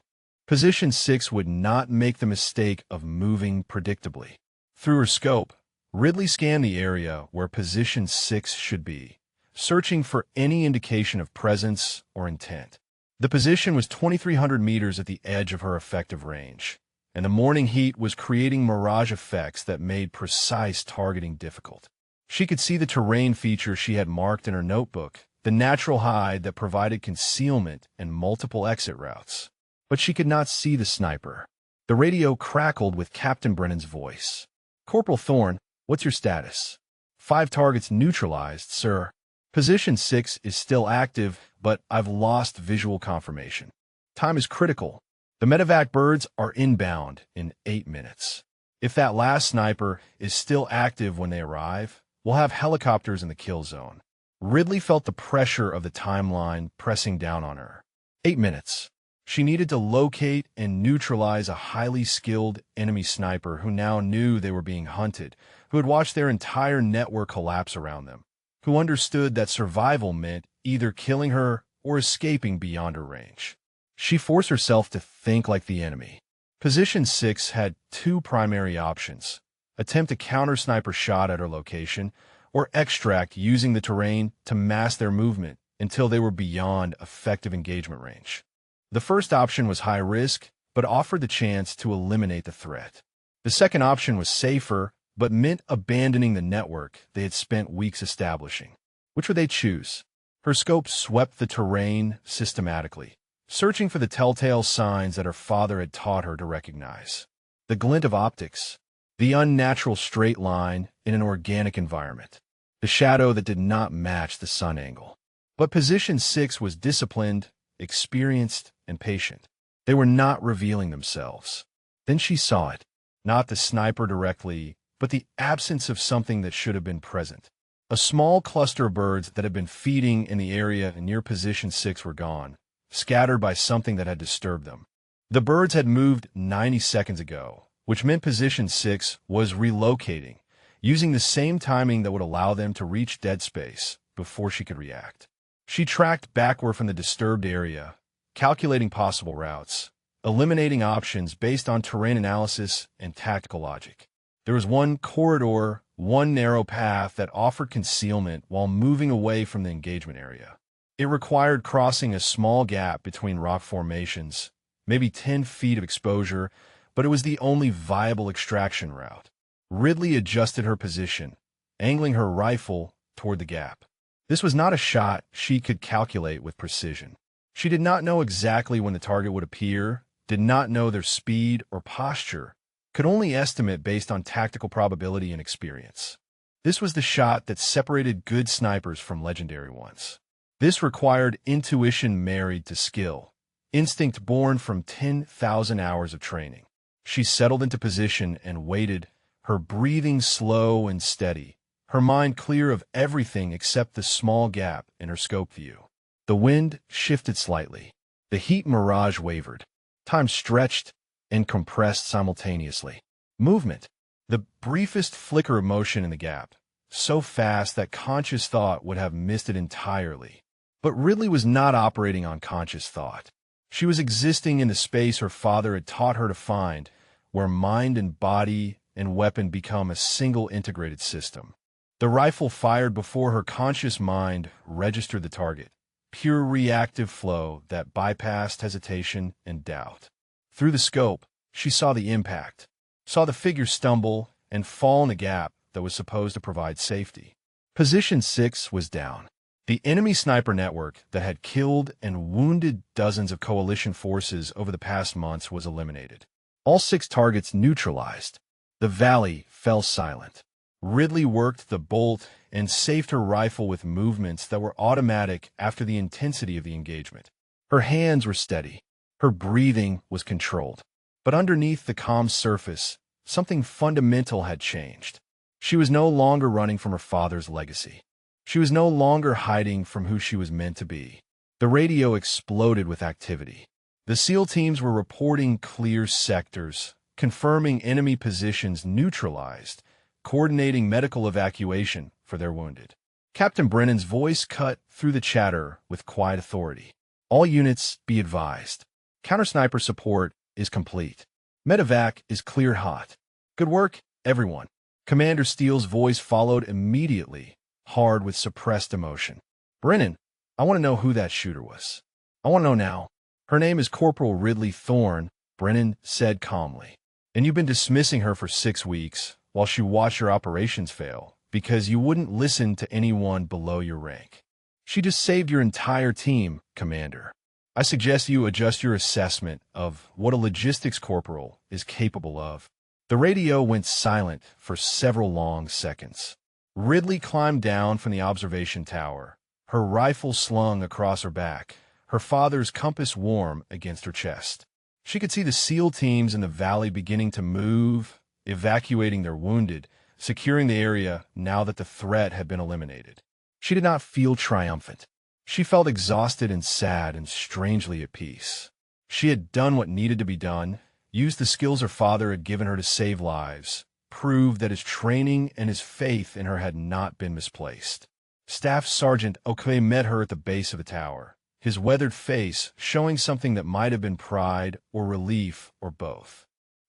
S1: Position 6 would not make the mistake of moving predictably. Through her scope, Ridley scanned the area where position 6 should be, searching for any indication of presence or intent. The position was 2,300 meters at the edge of her effective range, and the morning heat was creating mirage effects that made precise targeting difficult. She could see the terrain features she had marked in her notebook, the natural hide that provided concealment and multiple exit routes. But she could not see the sniper. The radio crackled with Captain Brennan's voice. "Corporal Thorne, what's your status?" "5 targets neutralized, sir. Position 6 is still active, but I've lost visual confirmation. Time is critical. The medevac birds are inbound in 8 minutes. If that last sniper is still active when they arrive, We'll have helicopters in the kill zone. Ridley felt the pressure of the timeline pressing down on her. 8 minutes. She needed to locate and neutralize a highly skilled enemy sniper who now knew they were being hunted, who had watched their entire network collapse around them, who understood that survival meant either killing her or escaping beyond her range. She forced herself to think like the enemy. Position 6 had two primary options: attempt a counter-sniper shot at her location, or extract using the terrain to mask their movement until they were beyond effective engagement range. The first option was high risk, but offered the chance to eliminate the threat. The second option was safer, but meant abandoning the network they had spent weeks establishing. Which would they choose? Her scope swept the terrain systematically, searching for the telltale signs that her father had taught her to recognize. The glint of optics, the unnatural straight line in an organic environment, the shadow that did not match the sun angle. But Position 6 was disciplined, experienced, and patient. They were not revealing themselves. Then she saw it, not the sniper directly, but the absence of something that should have been present. A small cluster of birds that had been feeding in the area near Position 6 were gone, scattered by something that had disturbed them. The birds had moved 90 seconds ago, which meant Position 6 was relocating, using the same timing that would allow them to reach dead space before she could react. She tracked backward from the disturbed area, calculating possible routes, eliminating options based on terrain analysis and tactical logic. There was one corridor, one narrow path that offered concealment while moving away from the engagement area. It required crossing a small gap between rock formations, maybe 10 feet of exposure, but it was the only viable extraction route. Ridley adjusted her position, angling her rifle toward the gap. This was not a shot she could calculate with precision. She did not know exactly when the target would appear, did not know their speed or posture, could only estimate based on tactical probability and experience. This was the shot that separated good snipers from legendary ones. This required intuition married to skill, instinct born from 10,000 hours of training. She settled into position and waited, her breathing slow and steady, her mind clear of everything except the small gap in her scope view. The wind shifted slightly. The heat mirage wavered. Time stretched and compressed simultaneously. Movement. The briefest flicker of motion in the gap, so fast that conscious thought would have missed it entirely. But Ridley was not operating on conscious thought. She was existing in the space her father had taught her to find, where mind and body and weapon become a single integrated system. The rifle fired before her conscious mind registered the target. Pure reactive flow that bypassed hesitation and doubt. Through the scope, she saw the impact, saw the figure stumble and fall in the gap that was supposed to provide safety. Position 6 was down. The enemy sniper network that had killed and wounded dozens of coalition forces over the past months was eliminated. All 6 targets neutralized. The valley fell silent. Ridley worked the bolt and saved her rifle with movements that were automatic after the intensity of the engagement. Her hands were steady. Her breathing was controlled. But underneath the calm surface, something fundamental had changed. She was no longer running from her father's legacy. She was no longer hiding from who she was meant to be. The radio exploded with activity. The SEAL teams were reporting clear sectors, confirming enemy positions neutralized, coordinating medical evacuation for their wounded. Captain Brennan's voice cut through the chatter with quiet authority. All units be advised. Counter-sniper support is complete. Medevac is clear hot. Good work, everyone. Commander Steele's voice followed immediately, hard with suppressed emotion. Brennan, I want to know who that shooter was. I want to know now. Her name is Corporal Ridley Thorne, Brennan said calmly. And you've been dismissing her for 6 weeks while she watched your operations fail because you wouldn't listen to anyone below your rank. She just saved your entire team, Commander. I suggest you adjust your assessment of what a logistics corporal is capable of. The radio went silent for several long seconds. Ridley climbed down from the observation tower, her rifle slung across her back, her father's compass warm against her chest. She could see the SEAL teams in the valley beginning to move, evacuating their wounded, securing the area now that the threat had been eliminated. She did not feel triumphant. She felt exhausted and sad and strangely at peace. She had done what needed to be done, used the skills her father had given her to save lives, proved that his training and his faith in her had not been misplaced. Staff Sergeant Okwe met her at the base of the tower, his weathered face showing something that might have been pride or relief or both.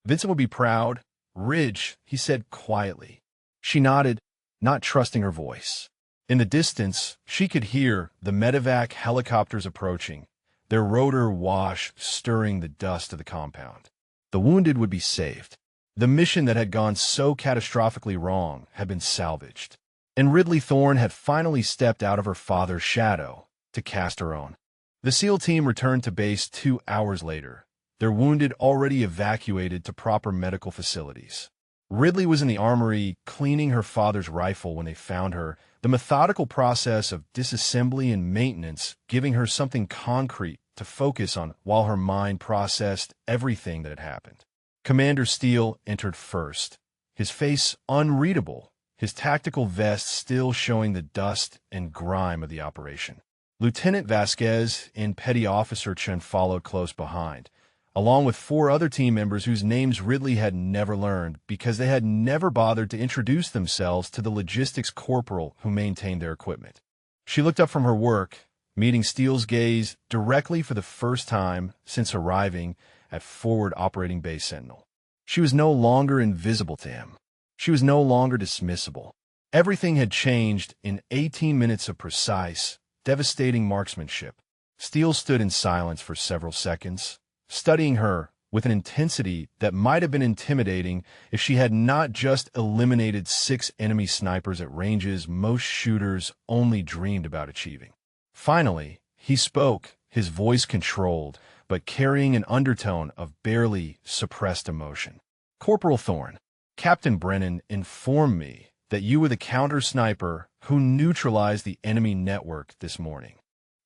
S1: Vincent would be proud. Ridge, he said quietly. She nodded, not trusting her voice. In the distance, she could hear the medevac helicopters approaching, their rotor wash stirring the dust of the compound. The wounded would be saved. The mission that had gone so catastrophically wrong had been salvaged. And Ridley Thorne had finally stepped out of her father's shadow to cast her own. The SEAL team returned to base 2 hours later, their wounded already evacuated to proper medical facilities. Ridley was in the armory cleaning her father's rifle when they found her, the methodical process of disassembly and maintenance giving her something concrete to focus on while her mind processed everything that had happened. Commander Steele entered first, his face unreadable, his tactical vest still showing the dust and grime of the operation. Lieutenant Vasquez and Petty Officer Chen followed close behind, along with 4 other team members whose names Ridley had never learned because they had never bothered to introduce themselves to the logistics corporal who maintained their equipment. She looked up from her work, meeting Steele's gaze directly for the first time since arriving at Forward Operating Base Sentinel. She was no longer invisible to him. She was no longer dismissible. Everything had changed in 18 minutes of precise, devastating marksmanship. Steele stood in silence for several seconds, studying her with an intensity that might have been intimidating if she had not just eliminated 6 enemy snipers at ranges most shooters only dreamed about achieving. Finally, he spoke, his voice controlled, but carrying an undertone of barely suppressed emotion. Corporal Thorne, Captain Brennan informed me that you were the counter-sniper who neutralized the enemy network this morning.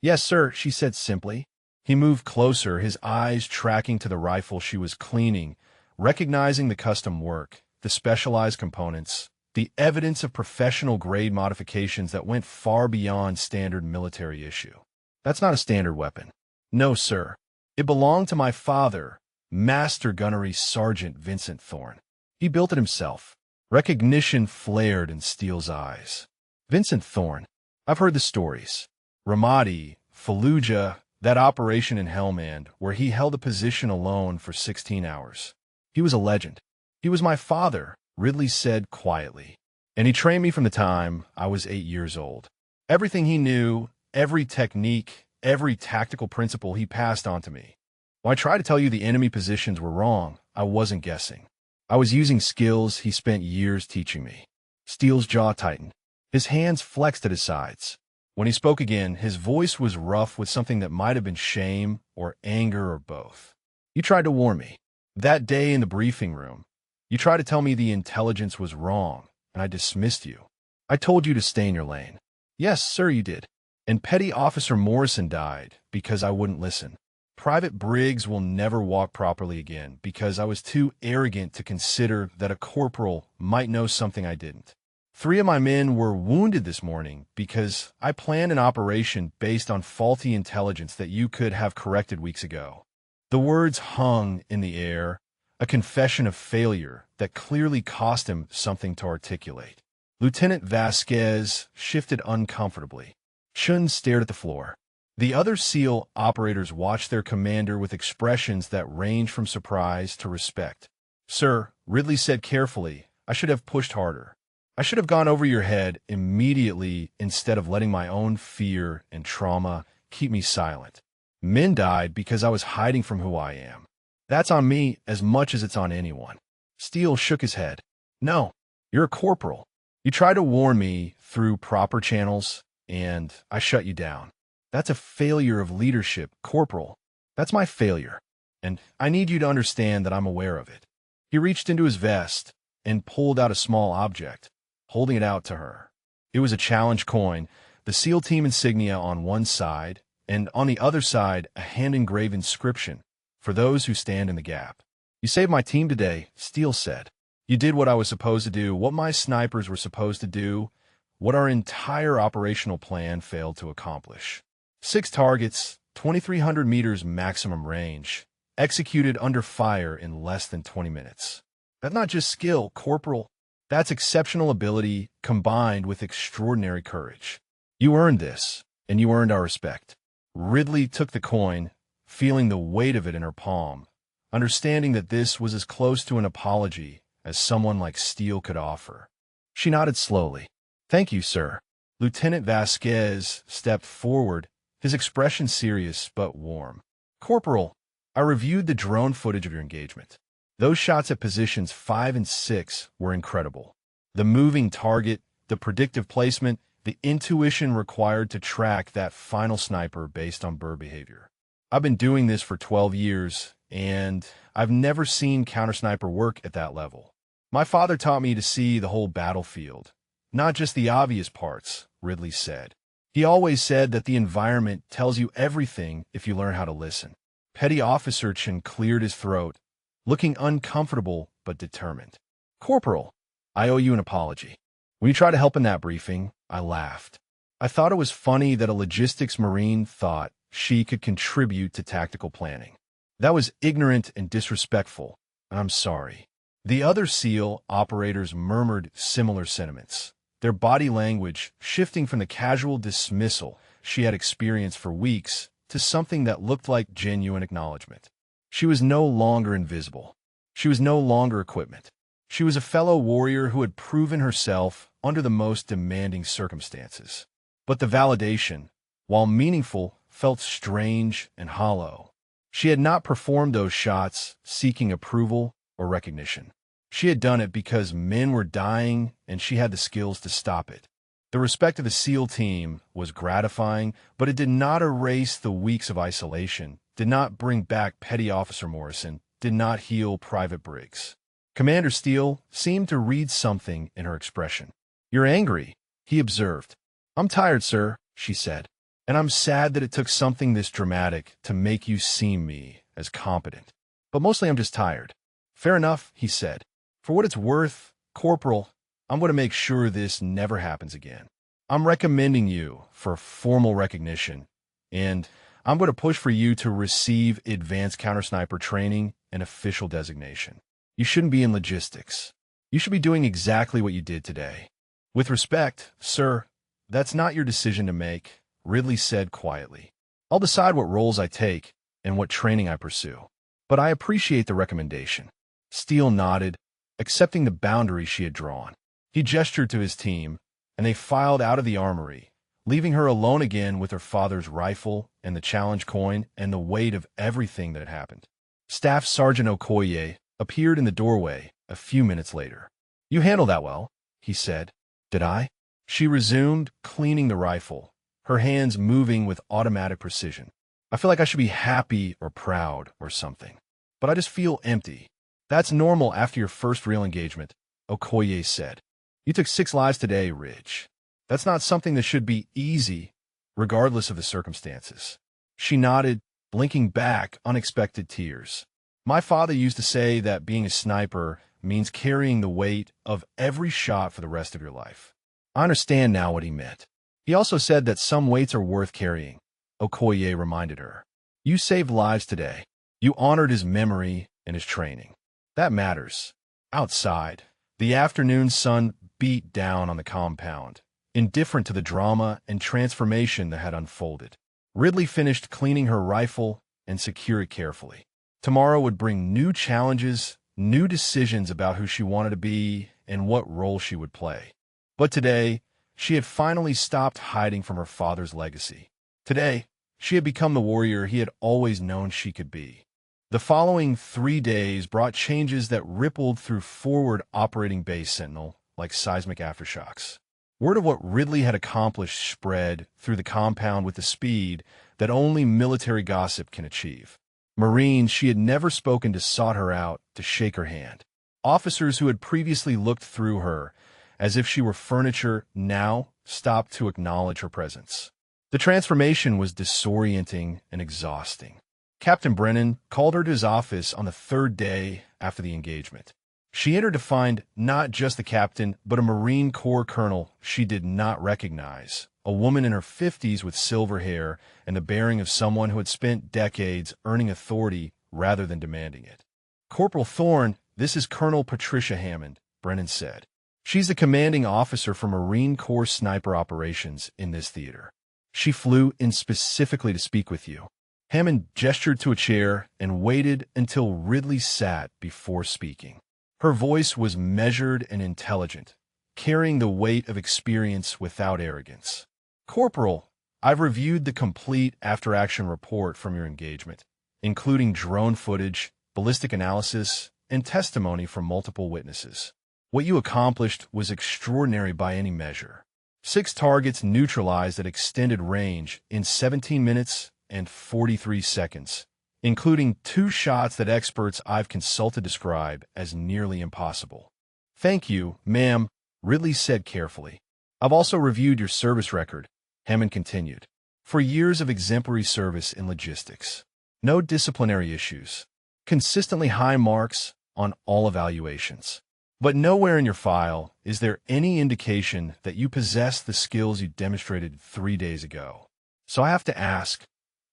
S1: Yes, sir, she said simply. He moved closer, his eyes tracking to the rifle she was cleaning, recognizing the custom work, the specialized components, the evidence of professional-grade modifications that went far beyond standard military issue. That's not a standard weapon. No, sir. It belonged to my father, Master Gunnery Sergeant Vincent Thorne. He built it himself. Recognition flared in Steele's eyes. Vincent Thorne. I've heard the stories. Ramadi, Fallujah, that operation in Helmand, where he held a position alone for 16 hours. He was a legend. He was my father, Ridley said quietly. And he trained me from the time I was 8 years old. Everything he knew, every technique, every tactical principle he passed on to me. When I tried to tell you the enemy positions were wrong, I wasn't guessing. I was using skills he spent years teaching me. Steele's jaw tightened. His hands flexed at his sides. When he spoke again, his voice was rough with something that might have been shame or anger or both. You tried to warn me. That day in the briefing room, you tried to tell me the intelligence was wrong, and I dismissed you. I told you to stay in your lane. Yes, sir, you did. And Petty Officer Morrison died because I wouldn't listen. Private Briggs will never walk properly again because I was too arrogant to consider that a corporal might know something I didn't. 3 of my men were wounded this morning because I planned an operation based on faulty intelligence that you could have corrected weeks ago. The words hung in the air, a confession of failure that clearly cost him something to articulate. Lieutenant Vasquez shifted uncomfortably. Chun stared at the floor. The other SEAL operators watched their commander with expressions that ranged from surprise to respect. Sir, Ridley said carefully, I should have pushed harder. I should have gone over your head immediately instead of letting my own fear and trauma keep me silent. Men died because I was hiding from who I am. That's on me as much as it's on anyone. Steele shook his head. No, you're a corporal. You tried to warn me through proper channels, and I shut you down. That's a failure of leadership, Corporal. That's my failure, and I need you to understand that I'm aware of it. He reached into his vest and pulled out a small object, holding it out to her. It was a challenge coin, the SEAL team insignia on one side, and on the other side a hand-engraved inscription, for those who stand in the gap. You saved my team today, Steele said. You did what I was supposed to do, what my snipers were supposed to do, what our entire operational plan failed to accomplish. 6 targets, 2,300 meters maximum range, executed under fire in less than 20 minutes. That's not just skill, Corporal. That's exceptional ability combined with extraordinary courage. You earned this, and you earned our respect. Ridley took the coin, feeling the weight of it in her palm, understanding that this was as close to an apology as someone like Steele could offer. She nodded slowly. "Thank you, sir." Lieutenant Vasquez stepped forward, his expression serious but warm. "Corporal, I reviewed the drone footage of your engagement. Those shots at positions 5 and 6 were incredible. The moving target, the predictive placement, the intuition required to track that final sniper based on bird behavior. I've been doing this for 12 years, and I've never seen counter-sniper work at that level. My father taught me to see the whole battlefield, not just the obvious parts," Ridley said. "He always said that the environment tells you everything if you learn how to listen." Petty Officer Chen cleared his throat, looking uncomfortable but determined. "Corporal, I owe you an apology. When you tried to help in that briefing, I laughed. I thought it was funny that a logistics Marine thought she could contribute to tactical planning. That was ignorant and disrespectful, and I'm sorry." The other SEAL operators murmured similar sentiments, their body language shifting from the casual dismissal she had experienced for weeks to something that looked like genuine acknowledgement. She was no longer invisible. She was no longer equipment. She was a fellow warrior who had proven herself under the most demanding circumstances. But the validation, while meaningful, felt strange and hollow. She had not performed those shots seeking approval or recognition. She had done it because men were dying and she had the skills to stop it. The respect of the SEAL team was gratifying, but it did not erase the weeks of isolation, did not bring back Petty Officer Morrison, did not heal Private Briggs. Commander Steele seemed to read something in her expression. "You're angry," he observed. "I'm tired, sir," she said, "and I'm sad that it took something this dramatic to make you see me as competent. But mostly I'm just tired." "Fair enough," he said. "For what it's worth, Corporal, I'm going to make sure this never happens again. I'm recommending you for formal recognition, and I'm going to push for you to receive advanced counter-sniper training and official designation. You shouldn't be in logistics. You should be doing exactly what you did today." "With respect, sir, that's not your decision to make," Ridley said quietly. "I'll decide what roles I take and what training I pursue. But I appreciate the recommendation." Steele nodded, accepting the boundary she had drawn. He gestured to his team, and they filed out of the armory, leaving her alone again with her father's rifle and the challenge coin and the weight of everything that had happened. Staff Sergeant Okoye appeared in the doorway a few minutes later. "You handled that well," he said. "Did I?" She resumed, cleaning the rifle, her hands moving with automatic precision. "I feel like I should be happy or proud or something, but I just feel empty." "That's normal after your first real engagement," Okoye said. "You took 6 lives today, Ridge. That's not something that should be easy, regardless of the circumstances." She nodded, blinking back unexpected tears. "My father used to say that being a sniper means carrying the weight of every shot for the rest of your life. I understand now what he meant. He also said that some weights are worth carrying," Okoye reminded her. "You saved lives today. You honored his memory and his training. That matters." Outside, the afternoon sun beat down on the compound, indifferent to the drama and transformation that had unfolded. Ridley finished cleaning her rifle and secured it carefully. Tomorrow would bring new challenges, new decisions about who she wanted to be and what role she would play. But today, she had finally stopped hiding from her father's legacy. Today, she had become the warrior he had always known she could be. The following 3 days brought changes that rippled through forward operating base Sentinel like seismic aftershocks. Word of what Ridley had accomplished spread through the compound with the speed that only military gossip can achieve. Marines she had never spoken to sought her out to shake her hand. Officers who had previously looked through her as if she were furniture now stopped to acknowledge her presence. The transformation was disorienting and exhausting. Captain Brennan called her to his office on the 3rd day after the engagement. She entered to find not just the captain, but a Marine Corps colonel she did not recognize, a woman in her 50s with silver hair and the bearing of someone who had spent decades earning authority rather than demanding it. "Corporal Thorne, this is Colonel Patricia Hammond," Brennan said. "She's the commanding officer for Marine Corps sniper operations in this theater. She flew in specifically to speak with you." Hammond gestured to a chair and waited until Ridley sat before speaking. Her voice was measured and intelligent, carrying the weight of experience without arrogance. "Corporal, I've reviewed the complete after-action report from your engagement, including drone footage, ballistic analysis, and testimony from multiple witnesses. What you accomplished was extraordinary by any measure. 6 targets neutralized at extended range in 17 minutes and 43 seconds. Including 2 shots that experts I've consulted describe as nearly impossible." "Thank you, ma'am," Ridley said carefully. "I've also reviewed your service record," Hammond continued. "For years of exemplary service in logistics. No disciplinary issues. Consistently high marks on all evaluations. But nowhere in your file is there any indication that you possess the skills you demonstrated 3 days ago. So I have to ask,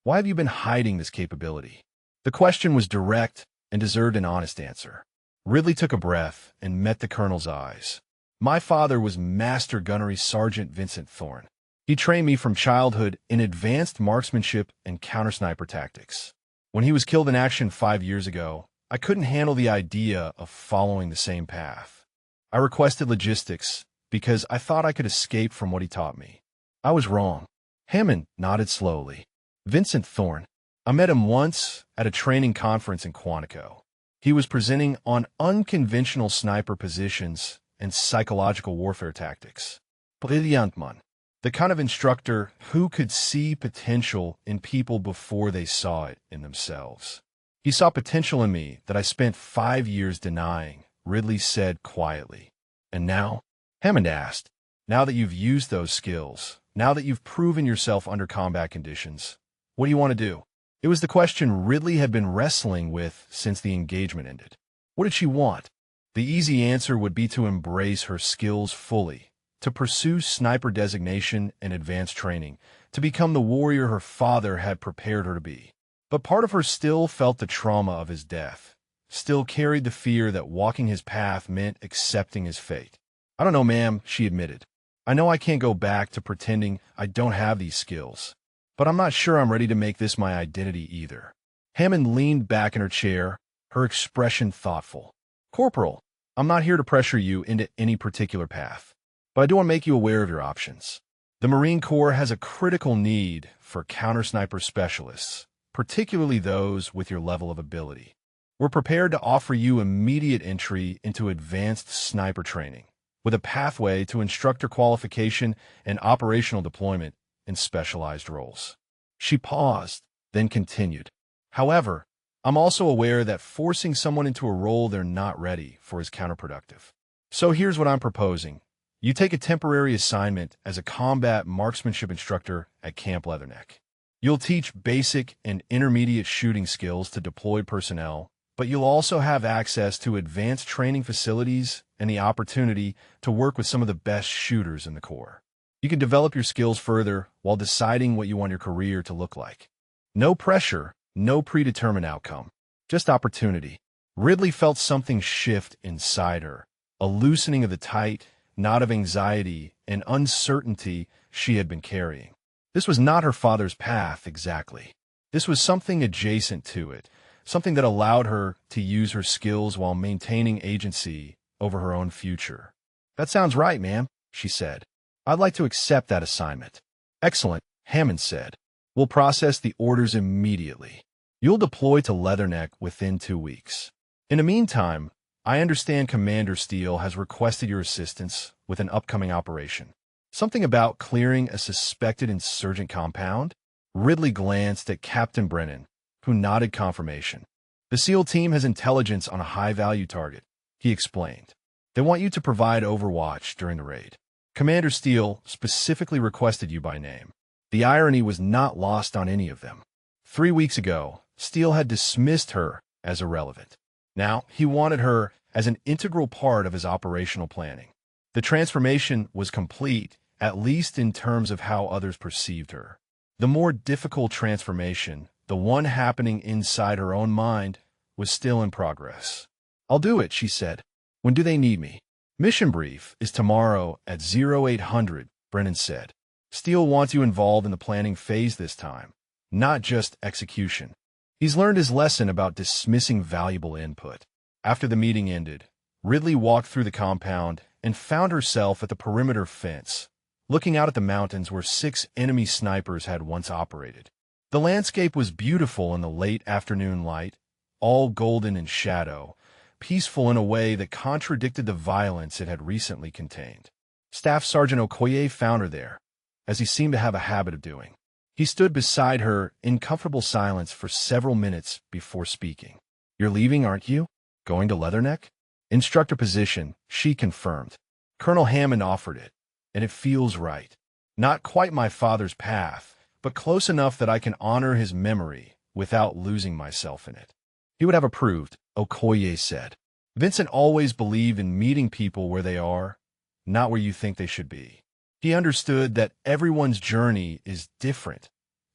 S1: why have you been hiding this capability?" The question was direct and deserved an honest answer. Ridley took a breath and met the colonel's eyes. "My father was Master Gunnery Sergeant Vincent Thorne. He trained me from childhood in advanced marksmanship and counter-sniper tactics. When he was killed in action 5 years ago, I couldn't handle the idea of following the same path. I requested logistics because I thought I could escape from what he taught me. I was wrong." Hammond nodded slowly. "Vincent Thorne. I met him once at a training conference in Quantico. He was presenting on unconventional sniper positions and psychological warfare tactics. Brilliant, the kind of instructor who could see potential in people before they saw it in themselves. He saw potential in me that I spent 5 years denying," Ridley said quietly. "And now?" Hammond asked. "Now that you've used those skills, now that you've proven yourself under combat conditions, what do you want to do?" It was the question Ridley had been wrestling with since the engagement ended. What did she want? The easy answer would be to embrace her skills fully, to pursue sniper designation and advanced training, to become the warrior her father had prepared her to be. But part of her still felt the trauma of his death, still carried the fear that walking his path meant accepting his fate. "I don't know, ma'am," she admitted. "I know I can't go back to pretending I don't have these skills. But I'm not sure I'm ready to make this my identity either." Hammond leaned back in her chair, her expression thoughtful. "Corporal, I'm not here to pressure you into any particular path, but I do want to make you aware of your options. The Marine Corps has a critical need for counter-sniper specialists, particularly those with your level of ability. We're prepared to offer you immediate entry into advanced sniper training, with a pathway to instructor qualification and operational deployment in specialized roles." She paused, then continued. "However, I'm also aware that forcing someone into a role they're not ready for is counterproductive. So here's what I'm proposing. You take a temporary assignment as a combat marksmanship instructor at Camp Leatherneck. You'll teach basic and intermediate shooting skills to deployed personnel, but you'll also have access to advanced training facilities and the opportunity to work with some of the best shooters in the Corps. You can develop your skills further while deciding what you want your career to look like. No pressure, no predetermined outcome, just opportunity." Ridley felt something shift inside her, a loosening of the tight knot of anxiety and uncertainty she had been carrying. This was not her father's path exactly. This was something adjacent to it, something that allowed her to use her skills while maintaining agency over her own future. "That sounds right, ma'am," she said. "I'd like to accept that assignment." "Excellent," Hammond said. "We'll process the orders immediately. You'll deploy to Leatherneck within 2 weeks. In the meantime, I understand Commander Steele has requested your assistance with an upcoming operation. Something about clearing a suspected insurgent compound?" Ridley glanced at Captain Brennan, who nodded confirmation. "The SEAL team has intelligence on a high-value target," he explained. "They want you to provide overwatch during the raid. Commander Steele specifically requested you by name." The irony was not lost on any of them. 3 weeks ago, Steele had dismissed her as irrelevant. Now, he wanted her as an integral part of his operational planning. The transformation was complete, at least in terms of how others perceived her. The more difficult transformation, the one happening inside her own mind, was still in progress. "I'll do it," she said. "When do they need me?" "Mission brief is tomorrow at 0800, Brennan said. "Steele wants you involved in the planning phase this time, not just execution." He's learned his lesson about dismissing valuable input. After the meeting ended, Ridley walked through the compound and found herself at the perimeter fence, looking out at the mountains where 6 enemy snipers had once operated. The landscape was beautiful in the late afternoon light, all golden in shadow, peaceful in a way that contradicted the violence it had recently contained. Staff Sergeant Okoye found her there, as he seemed to have a habit of doing. He stood beside her in comfortable silence for several minutes before speaking. "You're leaving, aren't you? Going to Leatherneck?" "Instructor position," she confirmed. "Colonel Hammond offered it, and it feels right. Not quite my father's path, but close enough that I can honor his memory without losing myself in it." "He would have approved," Okoye said. Vincent always believed in meeting people where they are, not where you think they should be. He understood that everyone's journey is different,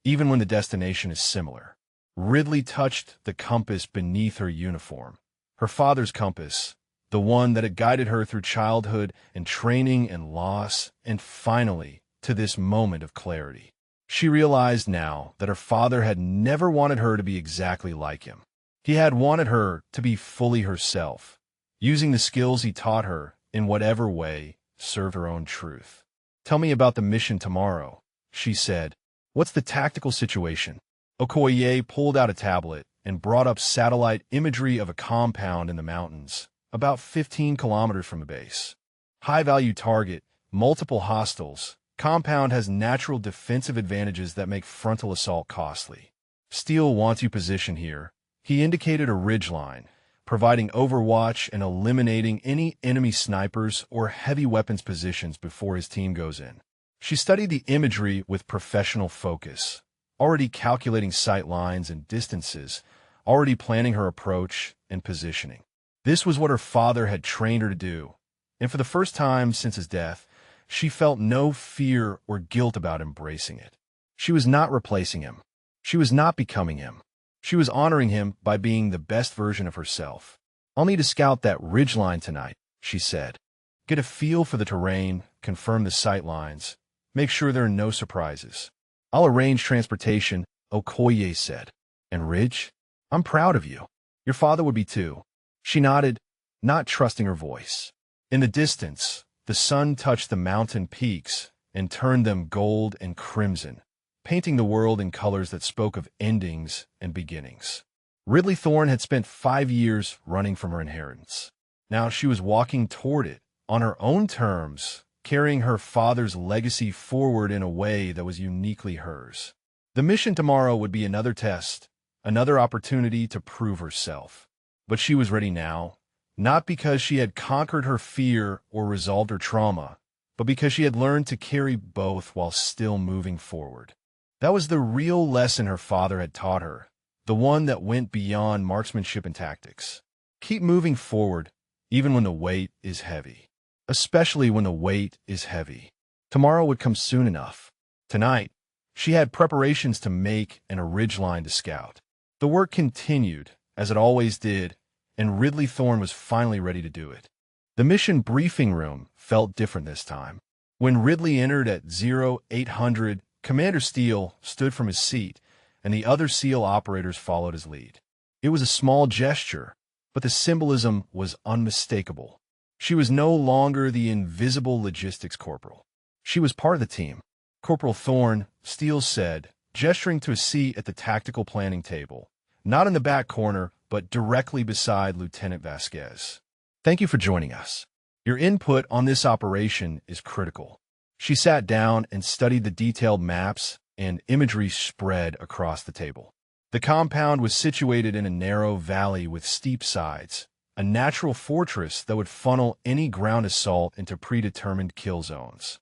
S1: even when the destination is similar. Ridley touched the compass beneath her uniform, her father's compass, the one that had guided her through childhood and training and loss, and finally, to this moment of clarity. She realized now that her father had never wanted her to be exactly like him. He had wanted her to be fully herself, using the skills he taught her in whatever way served her own truth. "Tell me about the mission tomorrow," she said. "What's the tactical situation?" Okoye pulled out a tablet and brought up satellite imagery of a compound in the mountains, about 15 kilometers from the base. "High-value target, multiple hostiles. Compound has natural defensive advantages that make frontal assault costly. Steele wants you positioned here." He indicated a ridgeline, providing overwatch and eliminating any enemy snipers or heavy weapons positions before his team goes in. She studied the imagery with professional focus, already calculating sight lines and distances, already planning her approach and positioning. This was what her father had trained her to do, and for the first time since his death, she felt no fear or guilt about embracing it. She was not replacing him. She was not becoming him. She was honoring him by being the best version of herself. "I'll need to scout that ridgeline tonight," she said. "Get a feel for the terrain, confirm the sight lines, make sure there are no surprises." "I'll arrange transportation," Okoye said. "And Ridge, I'm proud of you. Your father would be too." She nodded, not trusting her voice. In the distance, the sun touched the mountain peaks and turned them gold and crimson, painting the world in colors that spoke of endings and beginnings. Ridley Thorne had spent 5 years running from her inheritance. Now she was walking toward it, on her own terms, carrying her father's legacy forward in a way that was uniquely hers. The mission tomorrow would be another test, another opportunity to prove herself. But she was ready now, not because she had conquered her fear or resolved her trauma, but because she had learned to carry both while still moving forward. That was the real lesson her father had taught her, the one that went beyond marksmanship and tactics. Keep moving forward, even when the weight is heavy. Especially when the weight is heavy. Tomorrow would come soon enough. Tonight, she had preparations to make and a ridgeline to scout. The work continued, as it always did, and Ridley Thorne was finally ready to do it. The mission briefing room felt different this time. When Ridley entered at 0800, Commander Steele stood from his seat, and the other SEAL operators followed his lead. It was a small gesture, but the symbolism was unmistakable. She was no longer the invisible logistics corporal. She was part of the team. "Corporal Thorne," Steele said, gesturing to a seat at the tactical planning table, not in the back corner, but directly beside Lieutenant Vasquez. "Thank you for joining us. Your input on this operation is critical." She sat down and studied the detailed maps and imagery spread across the table. The compound was situated in a narrow valley with steep sides, a natural fortress that would funnel any ground assault into predetermined kill zones.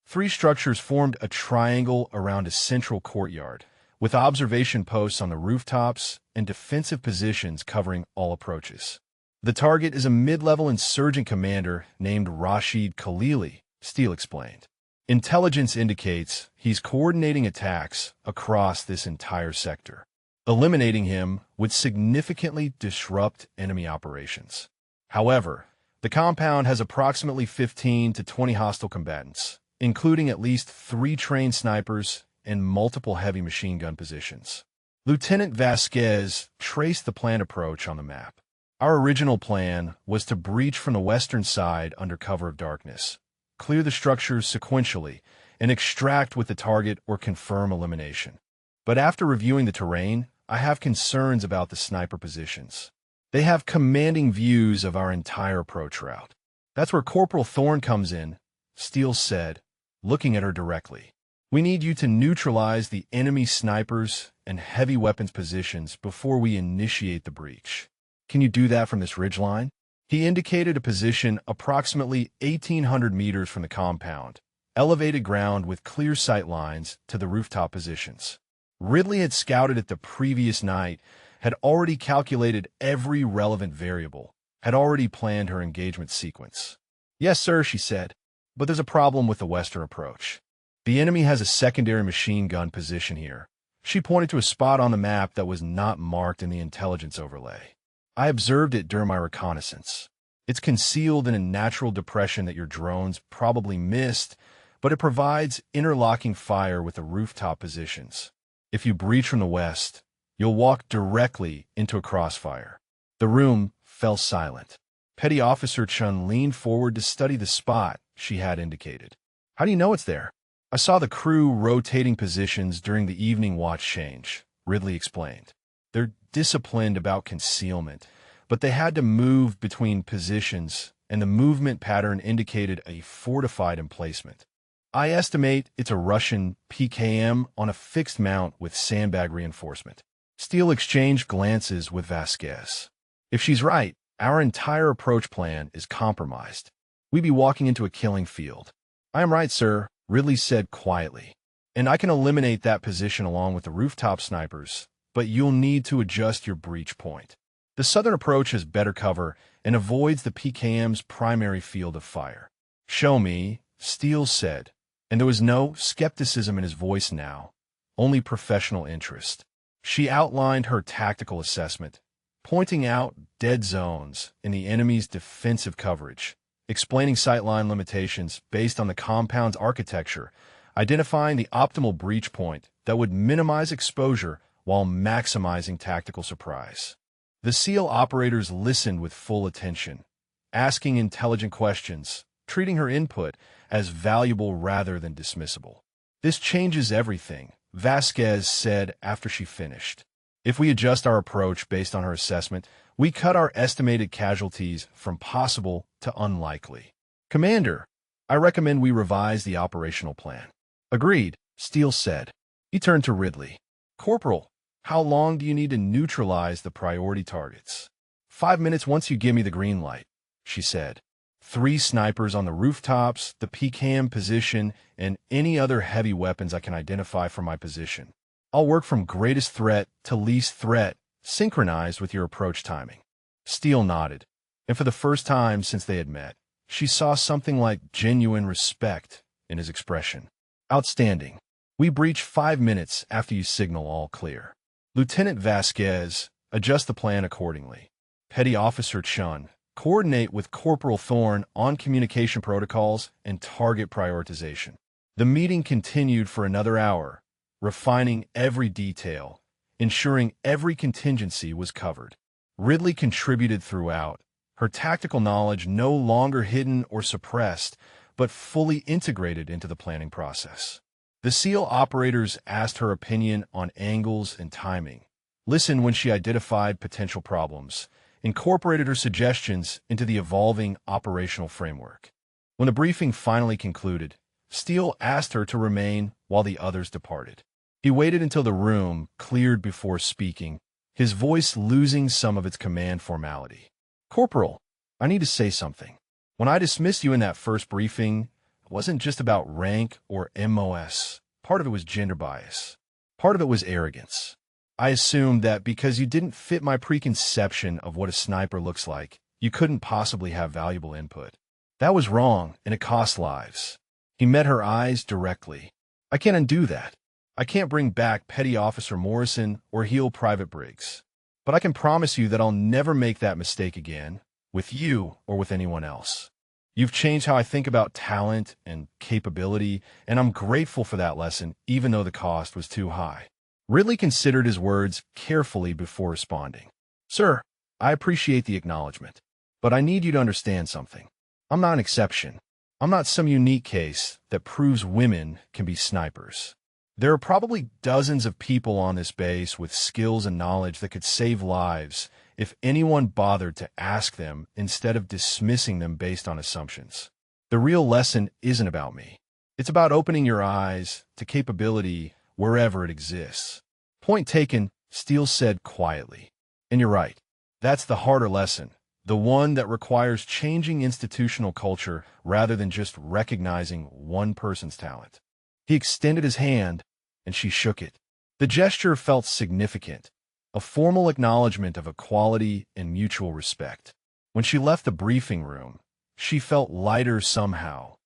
S1: 3 structures formed a triangle around a central courtyard, with observation posts on the rooftops and defensive positions covering all approaches. The target is a mid-level insurgent commander named Rashid Khalili, Steele explained. Intelligence indicates he's coordinating attacks across this entire sector. Eliminating him would significantly disrupt enemy operations. However, the compound has approximately 15 to 20 hostile combatants, including at least 3 trained snipers and multiple heavy machine gun positions. Lieutenant Vasquez traced the planned approach on the map. Our original plan was to breach from the western side under cover of darkness, clear the structures sequentially, and extract with the target or confirm elimination. But after reviewing the terrain, I have concerns about the sniper positions. They have commanding views of our entire approach route. That's where Corporal Thorne comes in, Steele said, looking at her directly. We need you to neutralize the enemy snipers and heavy weapons positions before we initiate the breach. Can you do that from this ridgeline? He indicated a position approximately 1,800 meters from the compound, elevated ground with clear sight lines to the rooftop positions. Ridley had scouted it the previous night, had already calculated every relevant variable, had already planned her engagement sequence. Yes, sir, she said, but there's a problem with the western approach. The enemy has a secondary machine gun position here. She pointed to a spot on the map that was not marked in the intelligence overlay. I observed it during my reconnaissance. It's concealed in a natural depression that your drones probably missed, but it provides interlocking fire with the rooftop positions. If you breach from the west, you'll walk directly into a crossfire. The room fell silent. Petty Officer Chun leaned forward to study the spot she had indicated. How do you know it's there? I saw the crew rotating positions during the evening watch change, Ridley explained. They're disciplined about concealment, but they had to move between positions, and the movement pattern indicated a fortified emplacement. I estimate it's a Russian PKM on a fixed mount with sandbag reinforcement. Steele exchanged glances with Vasquez. If she's right, our entire approach plan is compromised. We'd be walking into a killing field. I am right, sir, Ridley said quietly. And I can eliminate that position along with the rooftop snipers, but you'll need to adjust your breach point. The southern approach has better cover and avoids the PKM's primary field of fire. Show me, Steele said, and there was no skepticism in his voice now, only professional interest. She outlined her tactical assessment, pointing out dead zones in the enemy's defensive coverage, explaining sightline limitations based on the compound's architecture, identifying the optimal breach point that would minimize exposure while maximizing tactical surprise. The SEAL operators listened with full attention, asking intelligent questions, treating her input as valuable rather than dismissible. This changes everything, Vasquez said after she finished. If we adjust our approach based on her assessment, we cut our estimated casualties from possible to unlikely. Commander, I recommend we revise the operational plan. Agreed, Steele said. He turned to Ridley. Corporal, how long do you need to neutralize the priority targets? 5 minutes once you give me the green light, she said. 3 snipers on the rooftops, the PKM position, and any other heavy weapons I can identify from my position. I'll work from greatest threat to least threat, synchronized with your approach timing. Steele nodded, and for the first time since they had met, she saw something like genuine respect in his expression. Outstanding. We breach 5 minutes after you signal all clear. Lieutenant Vasquez, adjust the plan accordingly. Petty Officer Chun, coordinate with Corporal Thorne on communication protocols and target prioritization. The meeting continued for another hour, refining every detail, ensuring every contingency was covered. Ridley contributed throughout, her tactical knowledge no longer hidden or suppressed, but fully integrated into the planning process. The SEAL operators asked her opinion on angles and timing, listened when she identified potential problems, incorporated her suggestions into the evolving operational framework. When the briefing finally concluded, Steele asked her to remain while the others departed. He waited until the room cleared before speaking, his voice losing some of its command formality. Corporal, I need to say something. When I dismissed you in that first briefing, it wasn't just about rank or MOS. Part of it was gender bias. Part of it was arrogance. I assumed that because you didn't fit my preconception of what a sniper looks like, You couldn't possibly have valuable input. That was wrong, and it cost lives. He met her eyes directly. I can't undo that. I can't bring back Petty Officer Morrison or heal Private Briggs. But I can promise you that I'll never make that mistake again, with you or with anyone else. You've changed how I think about talent and capability, and I'm grateful for that lesson, even though the cost was too high. Ridley considered his words carefully before responding. Sir, I appreciate the acknowledgement, but I need you to understand something. I'm not an exception. I'm not some unique case that proves women can be snipers. There are probably dozens of people on this base with skills and knowledge that could save lives if anyone bothered to ask them instead of dismissing them based on assumptions. The real lesson isn't about me. It's about opening your eyes to capability wherever it exists. Point taken, Steele said quietly. And you're right. That's the harder lesson, the one that requires changing institutional culture rather than just recognizing one person's talent. He extended his hand, and she shook it. The gesture felt significant, a formal acknowledgement of equality and mutual respect. When she left the briefing room, she felt lighter somehow,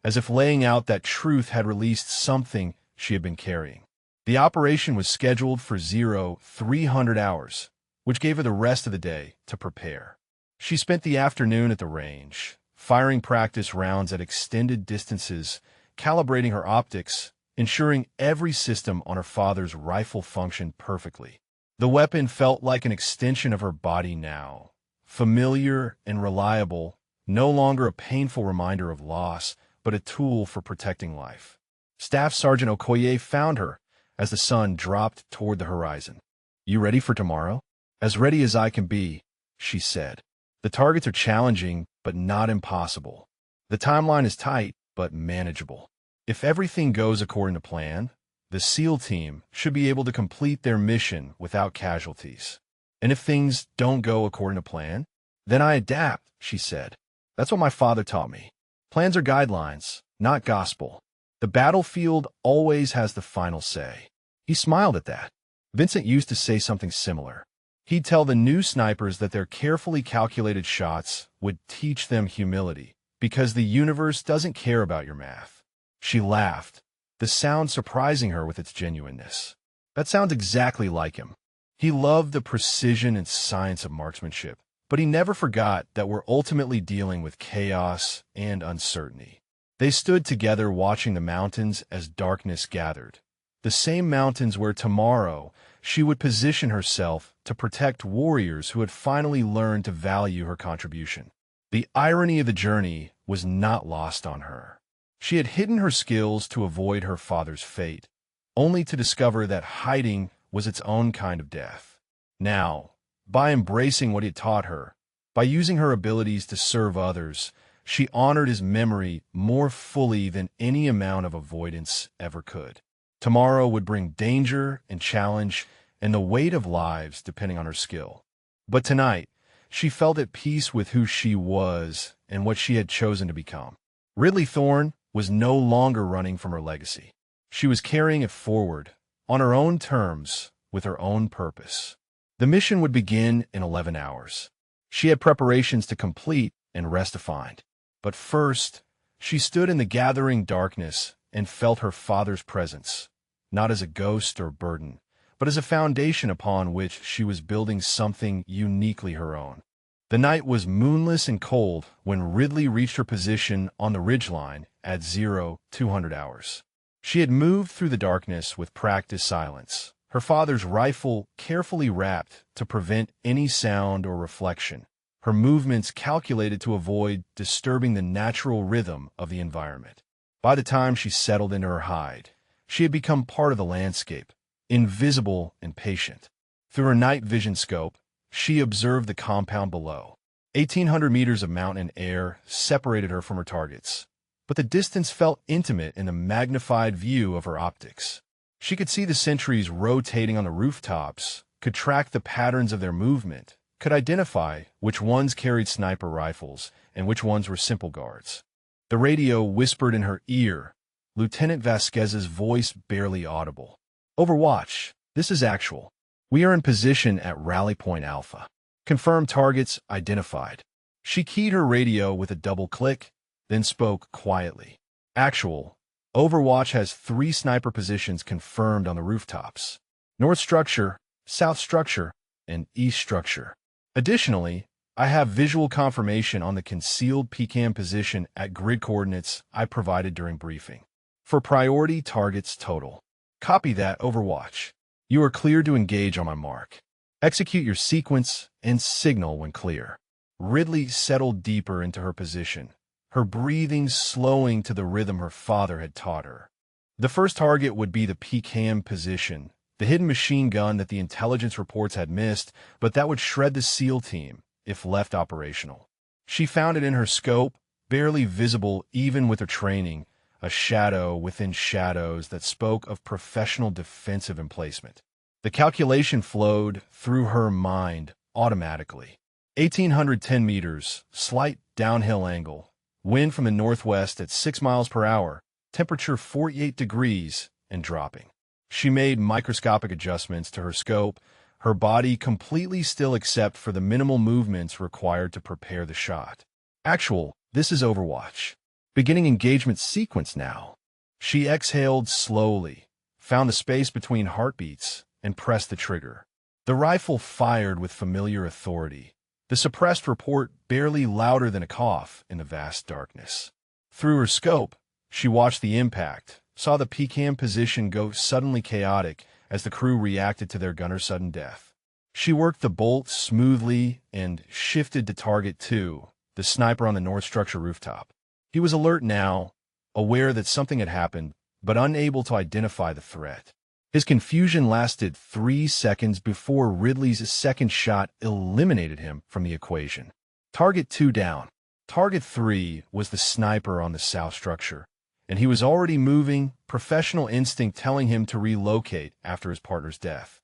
S1: as if laying out that truth had released something she had been carrying. The operation was scheduled for 0300 hours, which gave her the rest of the day to prepare. She spent the afternoon at the range, firing practice rounds at extended distances, calibrating her optics, ensuring every system on her father's rifle functioned perfectly. The weapon felt like an extension of her body now, familiar and reliable, no longer a painful reminder of loss, but a tool for protecting life. Staff Sergeant Okoye found her as the sun dropped toward the horizon. You ready for tomorrow? As ready as I can be, she said. The targets are challenging, but not impossible. The timeline is tight, but manageable. If everything goes according to plan, the SEAL team should be able to complete their mission without casualties. And if things don't go according to plan, then I adapt, she said. That's what my father taught me. Plans are guidelines, not gospel. The battlefield always has the final say. He smiled at that. Vincent used to say something similar. He'd tell the new snipers that their carefully calculated shots would teach them humility, because the universe doesn't care about your math. She laughed, the sound surprising her with its genuineness. That sounds exactly like him. He loved the precision and science of marksmanship, but he never forgot that we're ultimately dealing with chaos and uncertainty. They stood together watching the mountains as darkness gathered, the same mountains where tomorrow she would position herself to protect warriors who had finally learned to value her contribution. The irony of the journey was not lost on her. She had hidden her skills to avoid her father's fate, only to discover that hiding was its own kind of death. Now, by embracing what he had taught her, by using her abilities to serve others, she honored his memory more fully than any amount of avoidance ever could. Tomorrow would bring danger and challenge and the weight of lives depending on her skill. But tonight, she felt at peace with who she was and what she had chosen to become. Ridley Thorne was no longer running from her legacy. She was carrying it forward, on her own terms, with her own purpose. The mission would begin in 11 hours. She had preparations to complete and rest to find. But first, she stood in the gathering darkness and felt her father's presence, not as a ghost or burden, but as a foundation upon which she was building something uniquely her own. The night was moonless and cold when Ridley reached her position on the ridgeline at 0200 hours. She had moved through the darkness with practiced silence, her father's rifle carefully wrapped to prevent any sound or reflection, her movements calculated to avoid disturbing the natural rhythm of the environment. By the time she settled into her hide, she had become part of the landscape, invisible and patient. Through her night vision scope, she observed the compound below. 1,800 meters of mountain air separated her from her targets, but the distance felt intimate in the magnified view of her optics. She could see the sentries rotating on the rooftops, could track the patterns of their movement, could identify which ones carried sniper rifles and which ones were simple guards. The radio whispered in her ear, Lieutenant Vasquez's voice barely audible. Overwatch, this is actual. We are in position at Rally Point Alpha. Confirmed targets identified. She keyed her radio with a double click, then spoke quietly. Actual, Overwatch has 3 sniper positions confirmed on the rooftops. North structure, south structure, and east structure. Additionally, I have visual confirmation on the concealed PCAM position at grid coordinates I provided during briefing. For priority targets total. Copy that, Overwatch. You are clear to engage on my mark. Execute your sequence and signal when clear. Ridley settled deeper into her position, her breathing slowing to the rhythm her father had taught her. The first target would be the PCAM position, the hidden machine gun that the intelligence reports had missed, but that would shred the SEAL team if left operational. She found it in her scope, barely visible even with her training, a shadow within shadows that spoke of professional defensive emplacement. The calculation flowed through her mind automatically. 1,810 meters, slight downhill angle, wind from the northwest at 6 miles per hour, temperature 48 degrees and dropping. She made microscopic adjustments to her scope, her body completely still except for the minimal movements required to prepare the shot. Actual, this is Overwatch. Beginning engagement sequence now. She exhaled slowly, found the space between heartbeats, and pressed the trigger. The rifle fired with familiar authority, the suppressed report barely louder than a cough in the vast darkness. Through her scope, she watched the impact, saw the PCAM position go suddenly chaotic as the crew reacted to their gunner's sudden death. She worked the bolt smoothly and shifted to target 2, the sniper on the north structure rooftop. He was alert now, aware that something had happened, but unable to identify the threat. His confusion lasted 3 seconds before Ridley's second shot eliminated him from the equation. Target 2 down. Target 3 was the sniper on the south structure, and he was already moving, professional instinct telling him to relocate after his partner's death.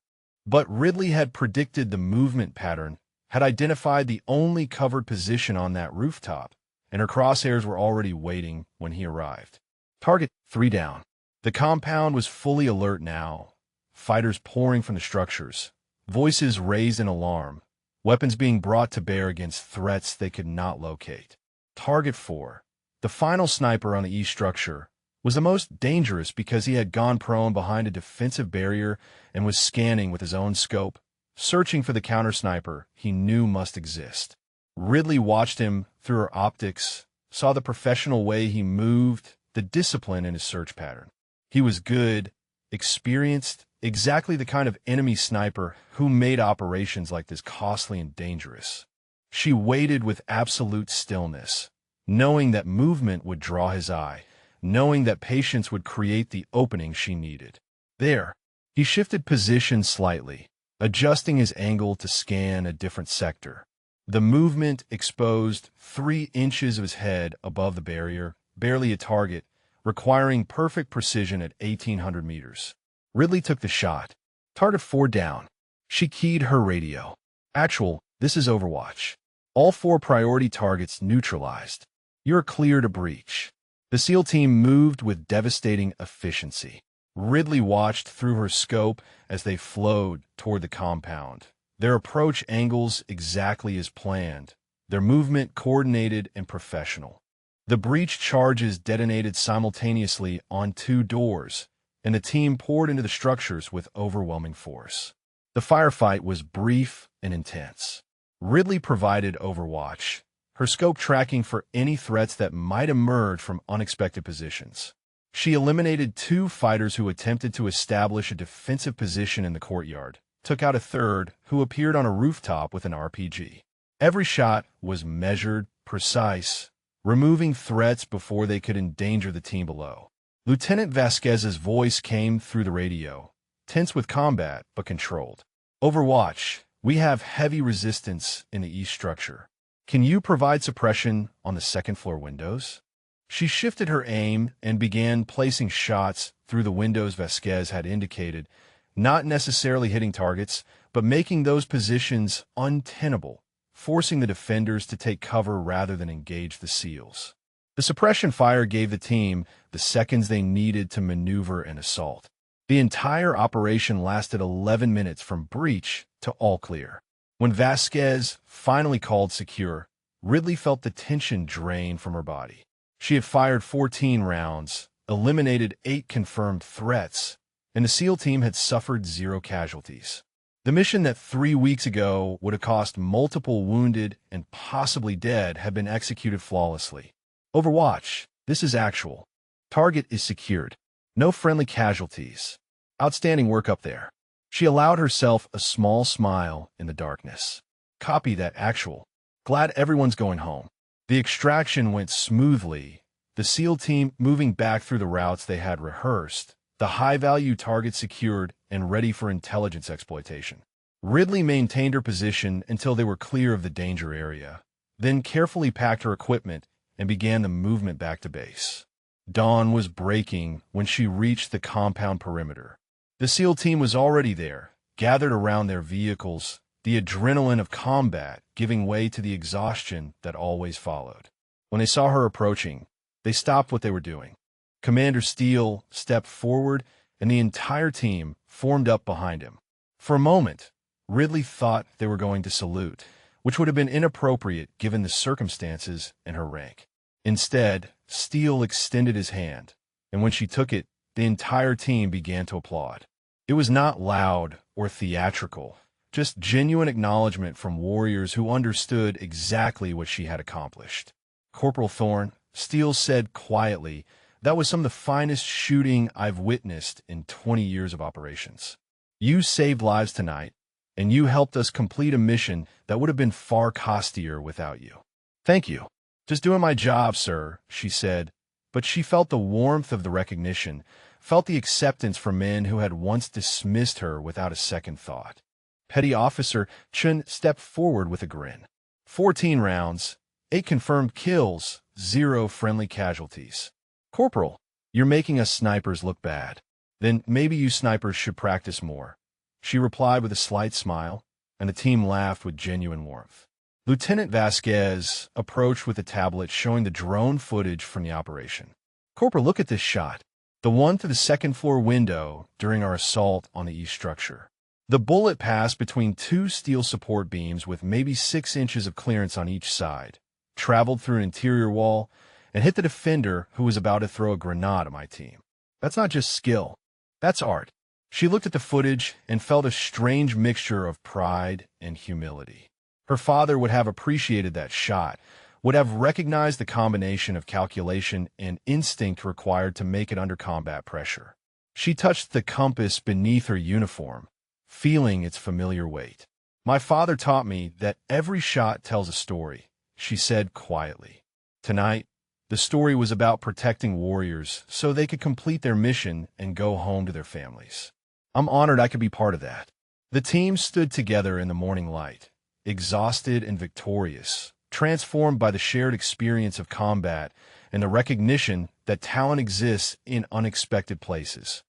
S1: But Ridley had predicted the movement pattern, had identified the only covered position on that rooftop, and her crosshairs were already waiting when he arrived. Target 3 down. The compound was fully alert now, fighters pouring from the structures, voices raised in alarm, weapons being brought to bear against threats they could not locate. Target 4, the final sniper on the east structure, was the most dangerous because he had gone prone behind a defensive barrier and was scanning with his own scope, searching for the counter-sniper he knew must exist. Ridley watched him through her optics, saw the professional way he moved, the discipline in his search pattern. He was good, experienced, exactly the kind of enemy sniper who made operations like this costly and dangerous. She waited with absolute stillness, knowing that movement would draw his eye, knowing that patience would create the opening she needed. There, he shifted position slightly, adjusting his angle to scan a different sector. The movement exposed 3 inches of his head above the barrier, barely a target, requiring perfect precision at 1,800 meters. Ridley took the shot. Target 4 down. She keyed her radio. Actual, this is Overwatch. All 4 priority targets neutralized. You're clear to breach. The SEAL team moved with devastating efficiency. Ridley watched through her scope as they flowed toward the compound. Their approach angles exactly as planned, their movement coordinated and professional. The breach charges detonated simultaneously on 2 doors, and the team poured into the structures with overwhelming force. The firefight was brief and intense. Ridley provided Overwatch, her scope tracking for any threats that might emerge from unexpected positions. She eliminated 2 fighters who attempted to establish a defensive position in the courtyard, took out a third who appeared on a rooftop with an RPG. Every shot was measured, precise, removing threats before they could endanger the team below. Lieutenant Vasquez's voice came through the radio, tense with combat but controlled. Overwatch, we have heavy resistance in the east structure. Can you provide suppression on the second-floor windows? She shifted her aim and began placing shots through the windows Vasquez had indicated, not necessarily hitting targets, but making those positions untenable, forcing the defenders to take cover rather than engage the SEALs. The suppression fire gave the team the seconds they needed to maneuver and assault. The entire operation lasted 11 minutes from breach to all clear. When Vasquez finally called secure, Ridley felt the tension drain from her body. She had fired 14 rounds, eliminated 8 confirmed threats, and the SEAL team had suffered 0 casualties. The mission that 3 weeks ago would have cost multiple wounded and possibly dead had been executed flawlessly. Overwatch, this is actual. Target is secured. No friendly casualties. Outstanding work up there. She allowed herself a small smile in the darkness. Copy that, actual. Glad everyone's going home. The extraction went smoothly, the SEAL team moving back through the routes they had rehearsed, the high-value target secured and ready for intelligence exploitation. Ridley maintained her position until they were clear of the danger area, then carefully packed her equipment and began the movement back to base. Dawn was breaking when she reached the compound perimeter. The SEAL team was already there, gathered around their vehicles, the adrenaline of combat giving way to the exhaustion that always followed. When they saw her approaching, they stopped what they were doing. Commander Steele stepped forward, and the entire team formed up behind him. For a moment, Ridley thought they were going to salute, which would have been inappropriate given the circumstances and her rank. Instead, Steele extended his hand, and when she took it, the entire team began to applaud. It was not loud or theatrical, just genuine acknowledgement from warriors who understood exactly what she had accomplished. Corporal Thorne, Steele said quietly, "That was some of the finest shooting I've witnessed in 20 years of operations. You saved lives tonight, and you helped us complete a mission that would have been far costlier without you. Thank you." "Just doing my job, sir," she said, but she felt the warmth of the recognition, felt the acceptance from men who had once dismissed her without a second thought. Petty Officer Chun stepped forward with a grin. 14 rounds, 8 confirmed kills, 0 friendly casualties. "Corporal, you're making us snipers look bad. Then maybe you snipers should practice more," she replied with a slight smile, and the team laughed with genuine warmth. Lieutenant Vasquez approached with a tablet showing the drone footage from the operation. "Corporal, look at this shot. The one through the second-floor window during our assault on the east structure. The bullet passed between 2 steel support beams with maybe 6 inches of clearance on each side, traveled through an interior wall, and hit the defender who was about to throw a grenade at my team. That's not just skill. That's art." She looked at the footage and felt a strange mixture of pride and humility. Her father would have appreciated that shot, would have recognized the combination of calculation and instinct required to make it under combat pressure. She touched the compass beneath her uniform, feeling its familiar weight. "My father taught me that every shot tells a story," she said quietly. Tonight, the story was about protecting warriors so they could complete their mission and go home to their families. "I'm honored I could be part of that." The team stood together in the morning light, exhausted and victorious, transformed by the shared experience of combat and the recognition that talent exists in unexpected places.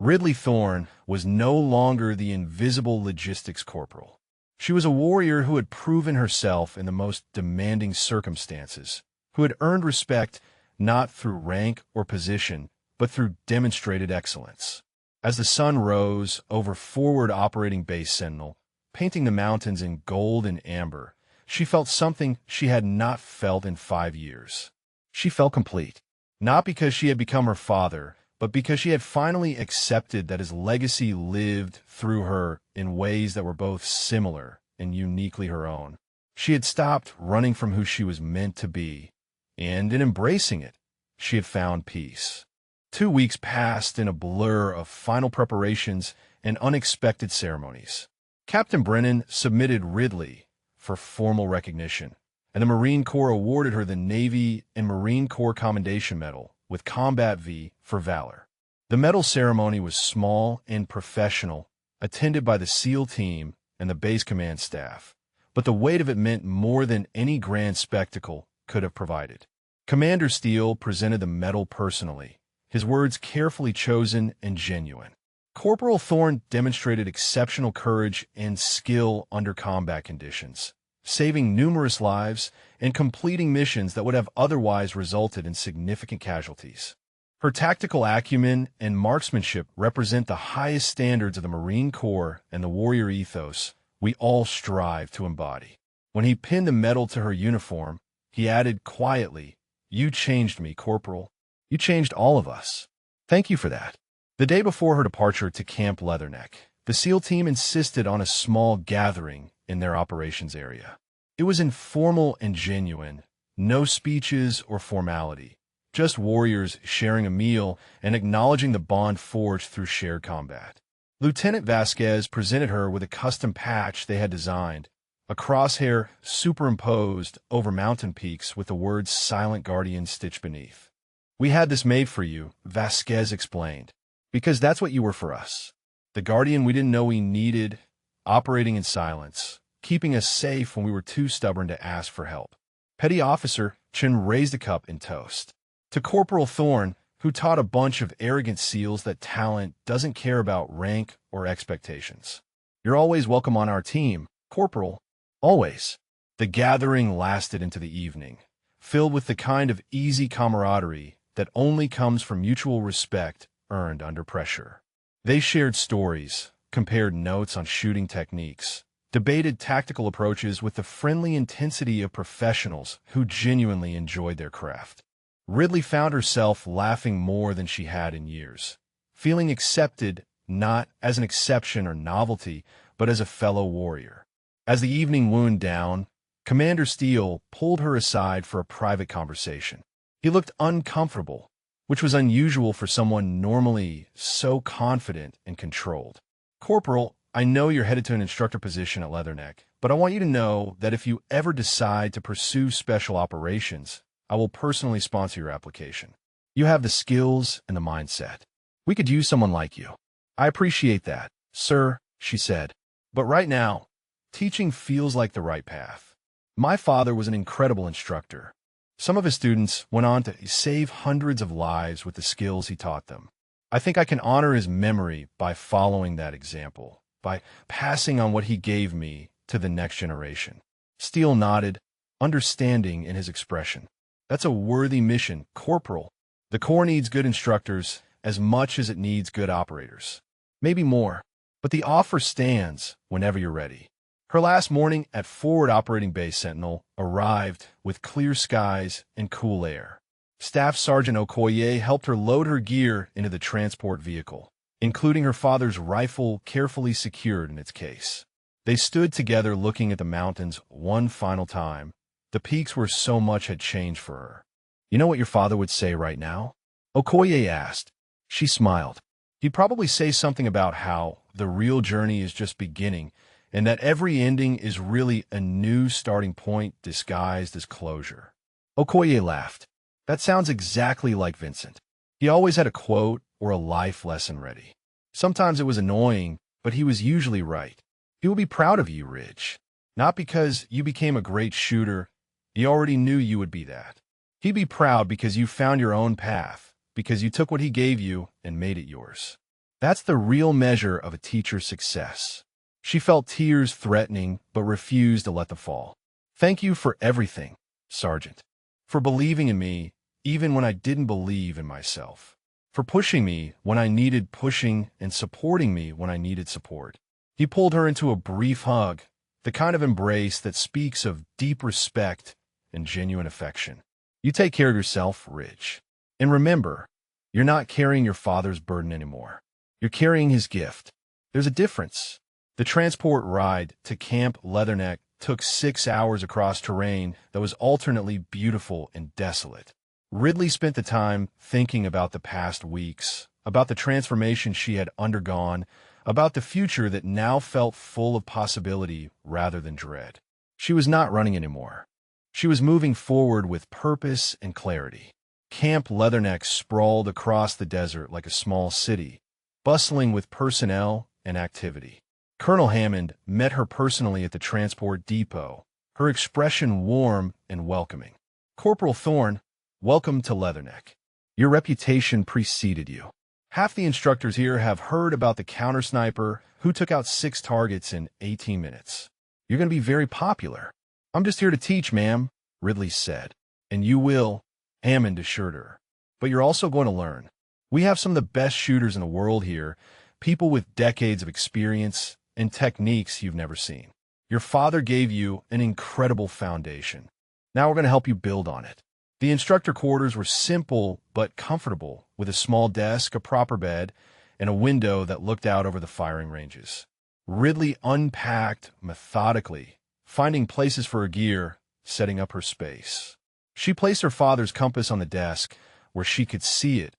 S1: Ridley Thorne was no longer the invisible logistics corporal. She was a warrior who had proven herself in the most demanding circumstances, who had earned respect not through rank or position, but through demonstrated excellence. As the sun rose over forward operating base Sentinel, painting the mountains in gold and amber, she felt something she had not felt in 5 years. She felt complete, not because she had become her father, but because she had finally accepted that his legacy lived through her in ways that were both similar and uniquely her own. She had stopped running from who she was meant to be, and in embracing it, she had found peace. 2 weeks passed in a blur of final preparations and unexpected ceremonies. Captain Brennan submitted Ridley for formal recognition, and the Marine Corps awarded her the Navy and Marine Corps Commendation Medal with Combat V for valor. The medal ceremony was small and professional, attended by the SEAL team and the base command staff, but the weight of it meant more than any grand spectacle could have provided. Commander Steele presented the medal personally, his words carefully chosen and genuine. Corporal Thorne demonstrated exceptional courage and skill under combat conditions, saving numerous lives and completing missions that would have otherwise resulted in significant casualties. Her tactical acumen and marksmanship represent the highest standards of the Marine Corps and the warrior ethos we all strive to embody. When he pinned the medal to her uniform, he added quietly, "You changed me, Corporal. You changed all of us. Thank you for that." The day before her departure to Camp Leatherneck, the SEAL team insisted on a small gathering in their operations area. It was informal and genuine, no speeches or formality, just warriors sharing a meal and acknowledging the bond forged through shared combat. Lieutenant Vasquez presented her with a custom patch they had designed, a crosshair superimposed over mountain peaks with the words "Silent Guardian" stitched beneath. "We had this made for you," Vasquez explained, "because that's what you were for us. The Guardian we didn't know we needed, operating in silence, keeping us safe when we were too stubborn to ask for help." Petty Officer Chin raised a cup in toast. To Corporal Thorne, who taught a bunch of arrogant SEALs that talent doesn't care about rank or expectations. "You're always welcome on our team, Corporal. Always." The gathering lasted into the evening, filled with the kind of easy camaraderie that only comes from mutual respect earned under pressure. They shared stories, compared notes on shooting techniques, debated tactical approaches with the friendly intensity of professionals who genuinely enjoyed their craft. Ridley found herself laughing more than she had in years, feeling accepted not as an exception or novelty, but as a fellow warrior. As the evening wound down, Commander Steele pulled her aside for a private conversation. He looked uncomfortable, which was unusual for someone normally so confident and controlled. "Corporal, I know you're headed to an instructor position at Leatherneck, but I want you to know that if you ever decide to pursue special operations, I will personally sponsor your application. You have the skills and the mindset. We could use someone like you." "I appreciate that, sir," she said. "But right now, teaching feels like the right path. My father was an incredible instructor. Some of his students went on to save hundreds of lives with the skills he taught them. I think I can honor his memory by following that example, by passing on what he gave me to the next generation." Steele nodded, understanding in his expression. "That's a worthy mission, Corporal. The Corps needs good instructors as much as it needs good operators. Maybe more, but the offer stands whenever you're ready." Her last morning at Forward Operating Base Sentinel arrived with clear skies and cool air. Staff Sergeant Okoye helped her load her gear into the transport vehicle, including her father's rifle carefully secured in its case. They stood together looking at the mountains one final time, the peaks where so much had changed for her. "You know what your father would say right now?" Okoye asked. She smiled. "He'd probably say something about how the real journey is just beginning, and that every ending is really a new starting point disguised as closure." Okoye laughed. "That sounds exactly like Vincent. He always had a quote or a life lesson ready. Sometimes it was annoying, but he was usually right. He will be proud of you, Ridge. Not because you became a great shooter. He already knew you would be that. He'd be proud because you found your own path, because you took what he gave you and made it yours. That's the real measure of a teacher's success." She felt tears threatening, but refused to let them fall. "Thank you for everything, Sergeant. For believing in me, even when I didn't believe in myself. For pushing me when I needed pushing and supporting me when I needed support." He pulled her into a brief hug, the kind of embrace that speaks of deep respect and genuine affection. "You take care of yourself, Ridge. And remember, you're not carrying your father's burden anymore. You're carrying his gift. There's a difference." The transport ride to Camp Leatherneck took 6 hours across terrain that was alternately beautiful and desolate. Ridley spent the time thinking about the past weeks, about the transformation she had undergone, about the future that now felt full of possibility rather than dread. She was not running anymore. She was moving forward with purpose and clarity. Camp Leatherneck sprawled across the desert like a small city, bustling with personnel and activity. Colonel Hammond met her personally at the transport depot, her expression warm and welcoming. "Corporal Thorne, welcome to Leatherneck. Your reputation preceded you. Half the instructors here have heard about the counter-sniper who took out 6 targets in 18 minutes. You're going to be very popular." "I'm just here to teach, ma'am," Ridley said. "And you will," Hammond assured her. "But you're also going to learn. We have some of the best shooters in the world here, people with decades of experience and techniques you've never seen. Your father gave you an incredible foundation. Now we're going to help you build on it. The instructor quarters were simple but comfortable, with a small desk, a proper bed, and a window that looked out over the firing ranges. Ridley unpacked methodically, finding places for her gear, setting up her space. She placed her father's compass on the desk where she could see it,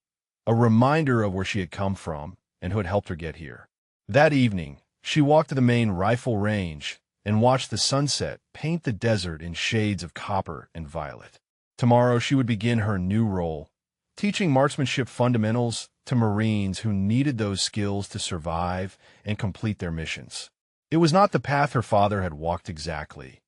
S1: a reminder of where she had come from and who had helped her get here. That evening, she walked to the main rifle range and watched the sunset paint the desert in shades of copper and violet. Tomorrow, she would begin her new role, teaching marksmanship fundamentals to Marines who needed those skills to survive and complete their missions. It was not the path her father had walked exactly,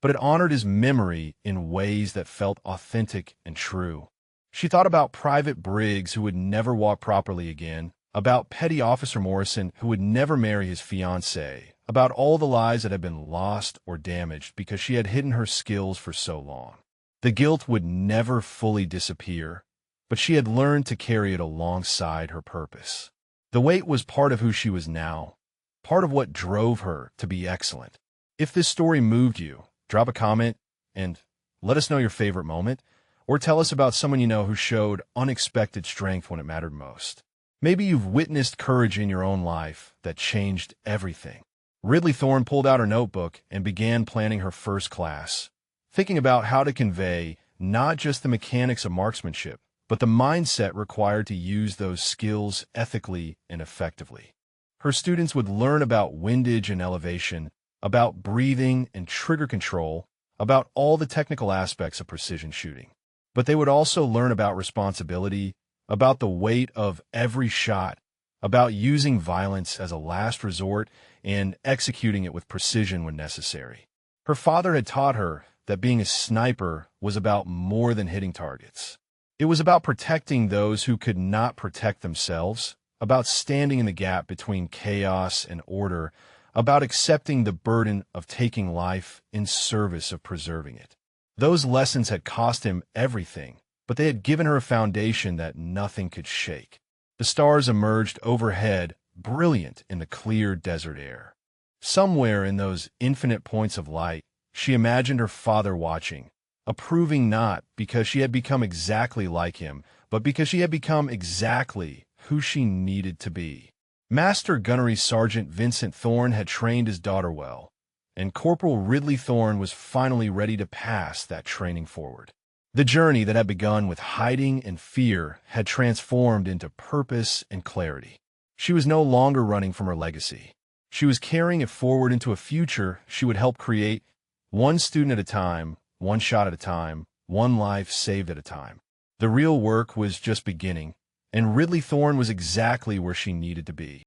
S1: but it honored his memory in ways that felt authentic and true. She thought about Private Briggs, who would never walk properly again, about Petty Officer Morrison, who would never marry his fiancée, about all the lives that had been lost or damaged because she had hidden her skills for so long. The guilt would never fully disappear, but she had learned to carry it alongside her purpose. The weight was part of who she was now, part of what drove her to be excellent. If this story moved you, drop a comment and let us know your favorite moment, or tell us about someone you know who showed unexpected strength when it mattered most. Maybe you've witnessed courage in your own life that changed everything. Ridley Thorne pulled out her notebook and began planning her first class, thinking about how to convey not just the mechanics of marksmanship, but the mindset required to use those skills ethically and effectively. Her students would learn about windage and elevation, about breathing and trigger control, about all the technical aspects of precision shooting. But they would also learn about responsibility, about the weight of every shot, about using violence as a last resort and executing it with precision when necessary. Her father had taught her that being a sniper was about more than hitting targets. It was about protecting those who could not protect themselves, about standing in the gap between chaos and order, about accepting the burden of taking life in service of preserving it. Those lessons had cost him everything, but they had given her a foundation that nothing could shake. The stars emerged overhead, brilliant in the clear desert air. Somewhere in those infinite points of light, she imagined her father watching, approving not because she had become exactly like him, but because she had become exactly who she needed to be. Master Gunnery Sergeant Vincent Thorne had trained his daughter well, and Corporal Ridley Thorne was finally ready to pass that training forward. The journey that had begun with hiding and fear had transformed into purpose and clarity. She was no longer running from her legacy. She was carrying it forward into a future she would help create, one student at a time, one shot at a time, one life saved at a time. The real work was just beginning, and Ridley Thorne was exactly where she needed to be.